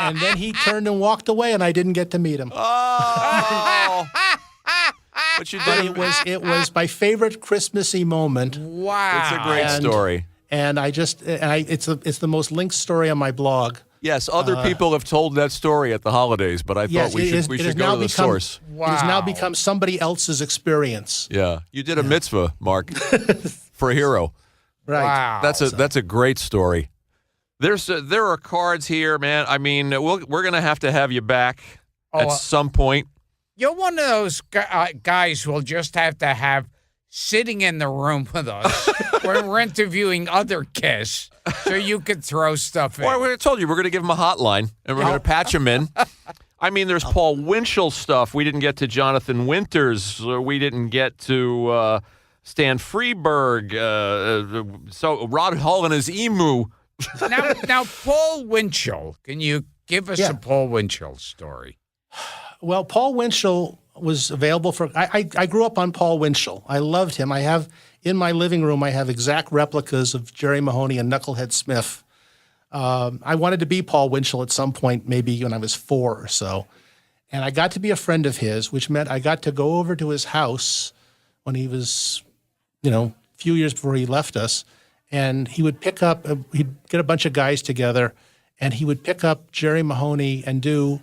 And then he turned and walked away, and I didn't get to meet him. Oh. But you did. It was my favorite Christmassy moment. Wow. It's a great story. And it's the most linked story on my blog. Yes, other people have told that story at the holidays, but I thought we should go to the source. Wow. It has now become somebody else's experience. Yeah, you did a mitzvah, Mark, for a hero. Right. Wow. That's a great story. There are cards here, man. I mean, we're gonna have to have you back at some point. You're one of those guys we'll just have to have sitting in the room with us when we're interviewing other Kiss, so you could throw stuff in. Well, I told you we're going to give him a hotline, and we're going to patch him in. I mean, there's Paul Winchell stuff. We didn't get to Jonathan Winters. We didn't get to Stan Freberg. So Rod Hull and his emu. Now, Paul Winchell, can you give us a Paul Winchell story? Well, Paul Winchell was available for. I grew up on Paul Winchell. I loved him. I have in my living room. I have exact replicas of Jerry Mahoney and Knucklehead Smith. I wanted to be Paul Winchell at some point, maybe when I was 4 or so, and I got to be a friend of his, which meant I got to go over to his house when he was, a few years before he left us, and he would pick up. He'd get a bunch of guys together, and he would pick up Jerry Mahoney and do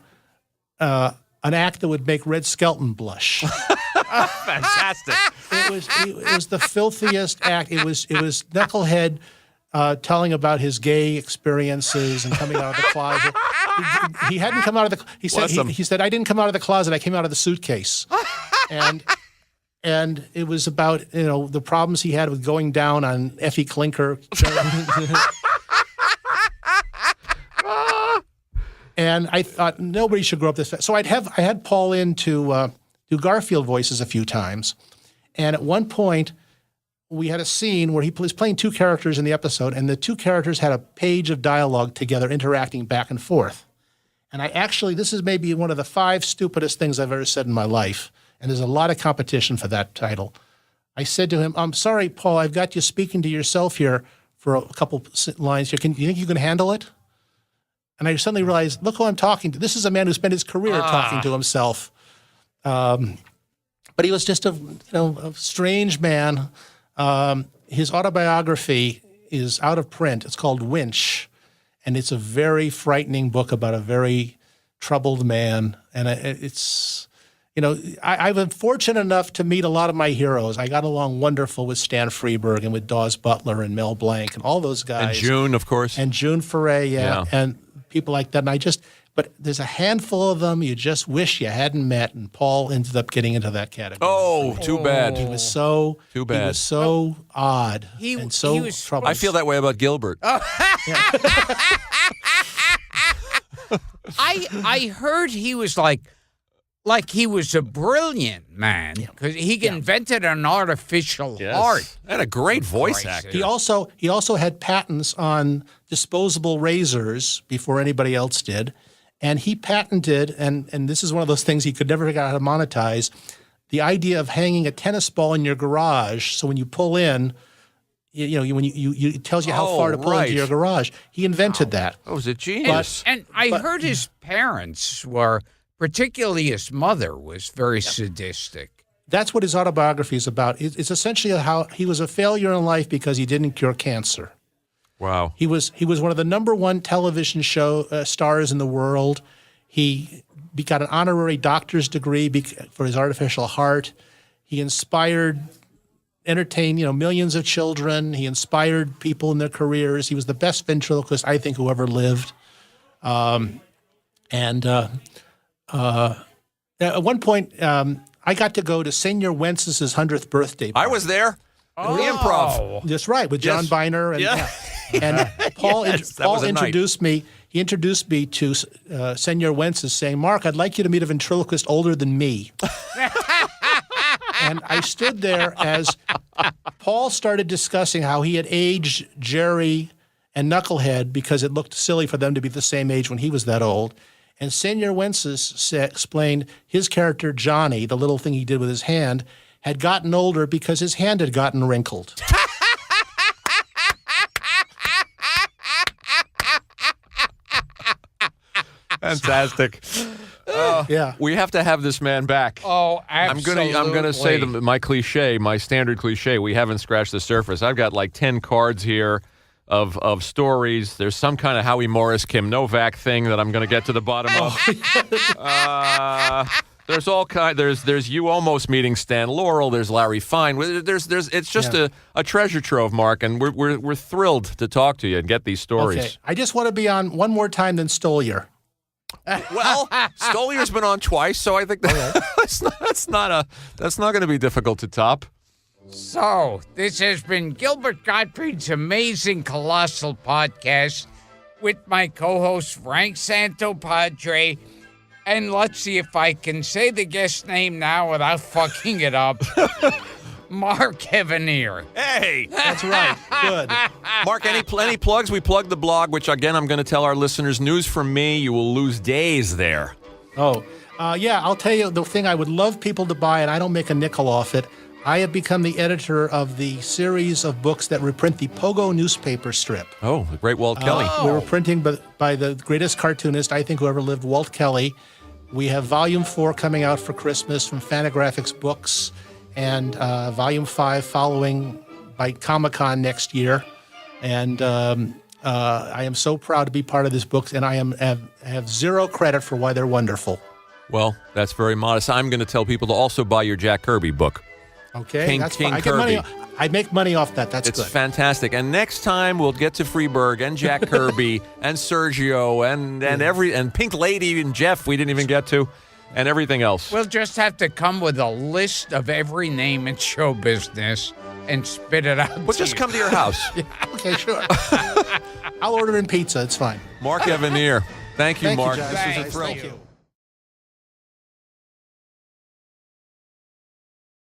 an act that would make Red Skelton blush. Fantastic. It was the filthiest act. It was Knucklehead telling about his gay experiences and coming out of the closet. He hadn't come out of the. He said I didn't come out of the closet. I came out of the suitcase, and it was about the problems he had with going down on Effie Clinker. And I thought nobody should grow up this fast. So I had Paul in to do Garfield voices a few times. And at one point, we had a scene where he was playing 2 characters in the episode, and the 2 characters had a page of dialogue together, interacting back and forth. And this is maybe one of the 5 stupidest things I've ever said in my life. And there's a lot of competition for that title. I said to him, "I'm sorry, Paul, I've got you speaking to yourself here for a couple lines here. You think you can handle it?" And I suddenly realized, look who I'm talking to. This is a man who spent his career talking to himself. But he was just a strange man. His autobiography is out of print. It's called Winch, and it's a very frightening book about a very troubled man. And I've been fortunate enough to meet a lot of my heroes. I got along wonderful with Stan Freberg and with Dawes Butler and Mel Blanc and all those guys. And June, of course. And June Foray, and people like that. And but there's a handful of them you just wish you hadn't met, and Paul ended up getting into that category. Oh, too bad. He was so too bad. He was so odd and so he was troubled. I feel that way about Gilbert. I heard he was like he was a brilliant man because he invented an artificial heart. And a great voice actor. He also had patents on disposable razors before anybody else did. And he patented, and this is one of those things he could never figure out how to monetize, the idea of hanging a tennis ball in your garage. So when you pull in, it tells you how far to pull into your garage. He invented that. Oh, was a genius. And I heard his parents were, particularly his mother, was very sadistic. That's what his autobiography is about. It's essentially how he was a failure in life because he didn't cure cancer. Wow. He was one of the -- television show stars in the world. He got an honorary doctor's degree for his artificial heart. He entertained millions of children. He inspired people in their careers. He was the best ventriloquist I think who ever lived. At one point, I got to go to Senior Wentz's 100th birthday party. I was there. The improv. That's right, with John Yes. Biner. And, Yeah. and Paul, Yes, that Paul was a night. introduced me. He introduced me to Senior Wentz's, saying, "Mark, I'd like you to meet a ventriloquist older than me." And I stood there as Paul started discussing how he had aged Jerry and Knucklehead because it looked silly for them to be the same age when he was that old. And Senior Wences explained his character, Johnny, the little thing he did with his hand, had gotten older because his hand had gotten wrinkled. Fantastic. Yeah. We have to have this man back. Oh, absolutely. I'm gonna say my cliche, my standard cliche. We haven't scratched the surface. I've got like 10 cards here of stories. There's some kind of Howie Morris, Kim Novak thing that I'm gonna get to the bottom of. There's all kind. There's you almost meeting Stan Laurel. There's Larry Fine. It's just a treasure trove, Mark, and we're thrilled to talk to you and get these stories. Okay. I just want to be on one more time than Stolier. Well, Stolier's been on twice, so I think that's not going to be difficult to top. So, this has been Gilbert Gottfried's amazing Colossal podcast with my co-host Frank Santopadre. And let's see if I can say the guest name now without fucking it up. Mark Evanier. Hey! That's right. Good. Mark, any plugs? We plugged the blog, which, again, I'm going to tell our listeners, news from me. You will lose days there. Oh, yeah, I'll tell you the thing I would love people to buy, and I don't make a nickel off it. I have become the editor of the series of books that reprint the Pogo newspaper strip. Oh, the great Walt Kelly. We were printing by the greatest cartoonist, I think, who ever lived, Walt Kelly. We have Volume 4 coming out for Christmas from Fantagraphics Books, and Volume 5 following by Comic-Con next year. And I am so proud to be part of this book, and I have zero credit for why they're wonderful. Well, that's very modest. I'm going to tell people to also buy your Jack Kirby book. Okay, that's King fine. I get money. Kirby. I make money off that. That's It's good. fantastic. And next time we'll get to Freeberg and Jack Kirby and Sergio and Pink Lady and Jeff we didn't even get to, and everything else. We'll just have to come with a list of every name in show business and spit it out. We'll just come to your house. Okay, sure. I'll order in pizza. It's fine. Mark Evanier. Thank you, Thank you, Mark. Josh. This was a Thanks. thrill. Thank you.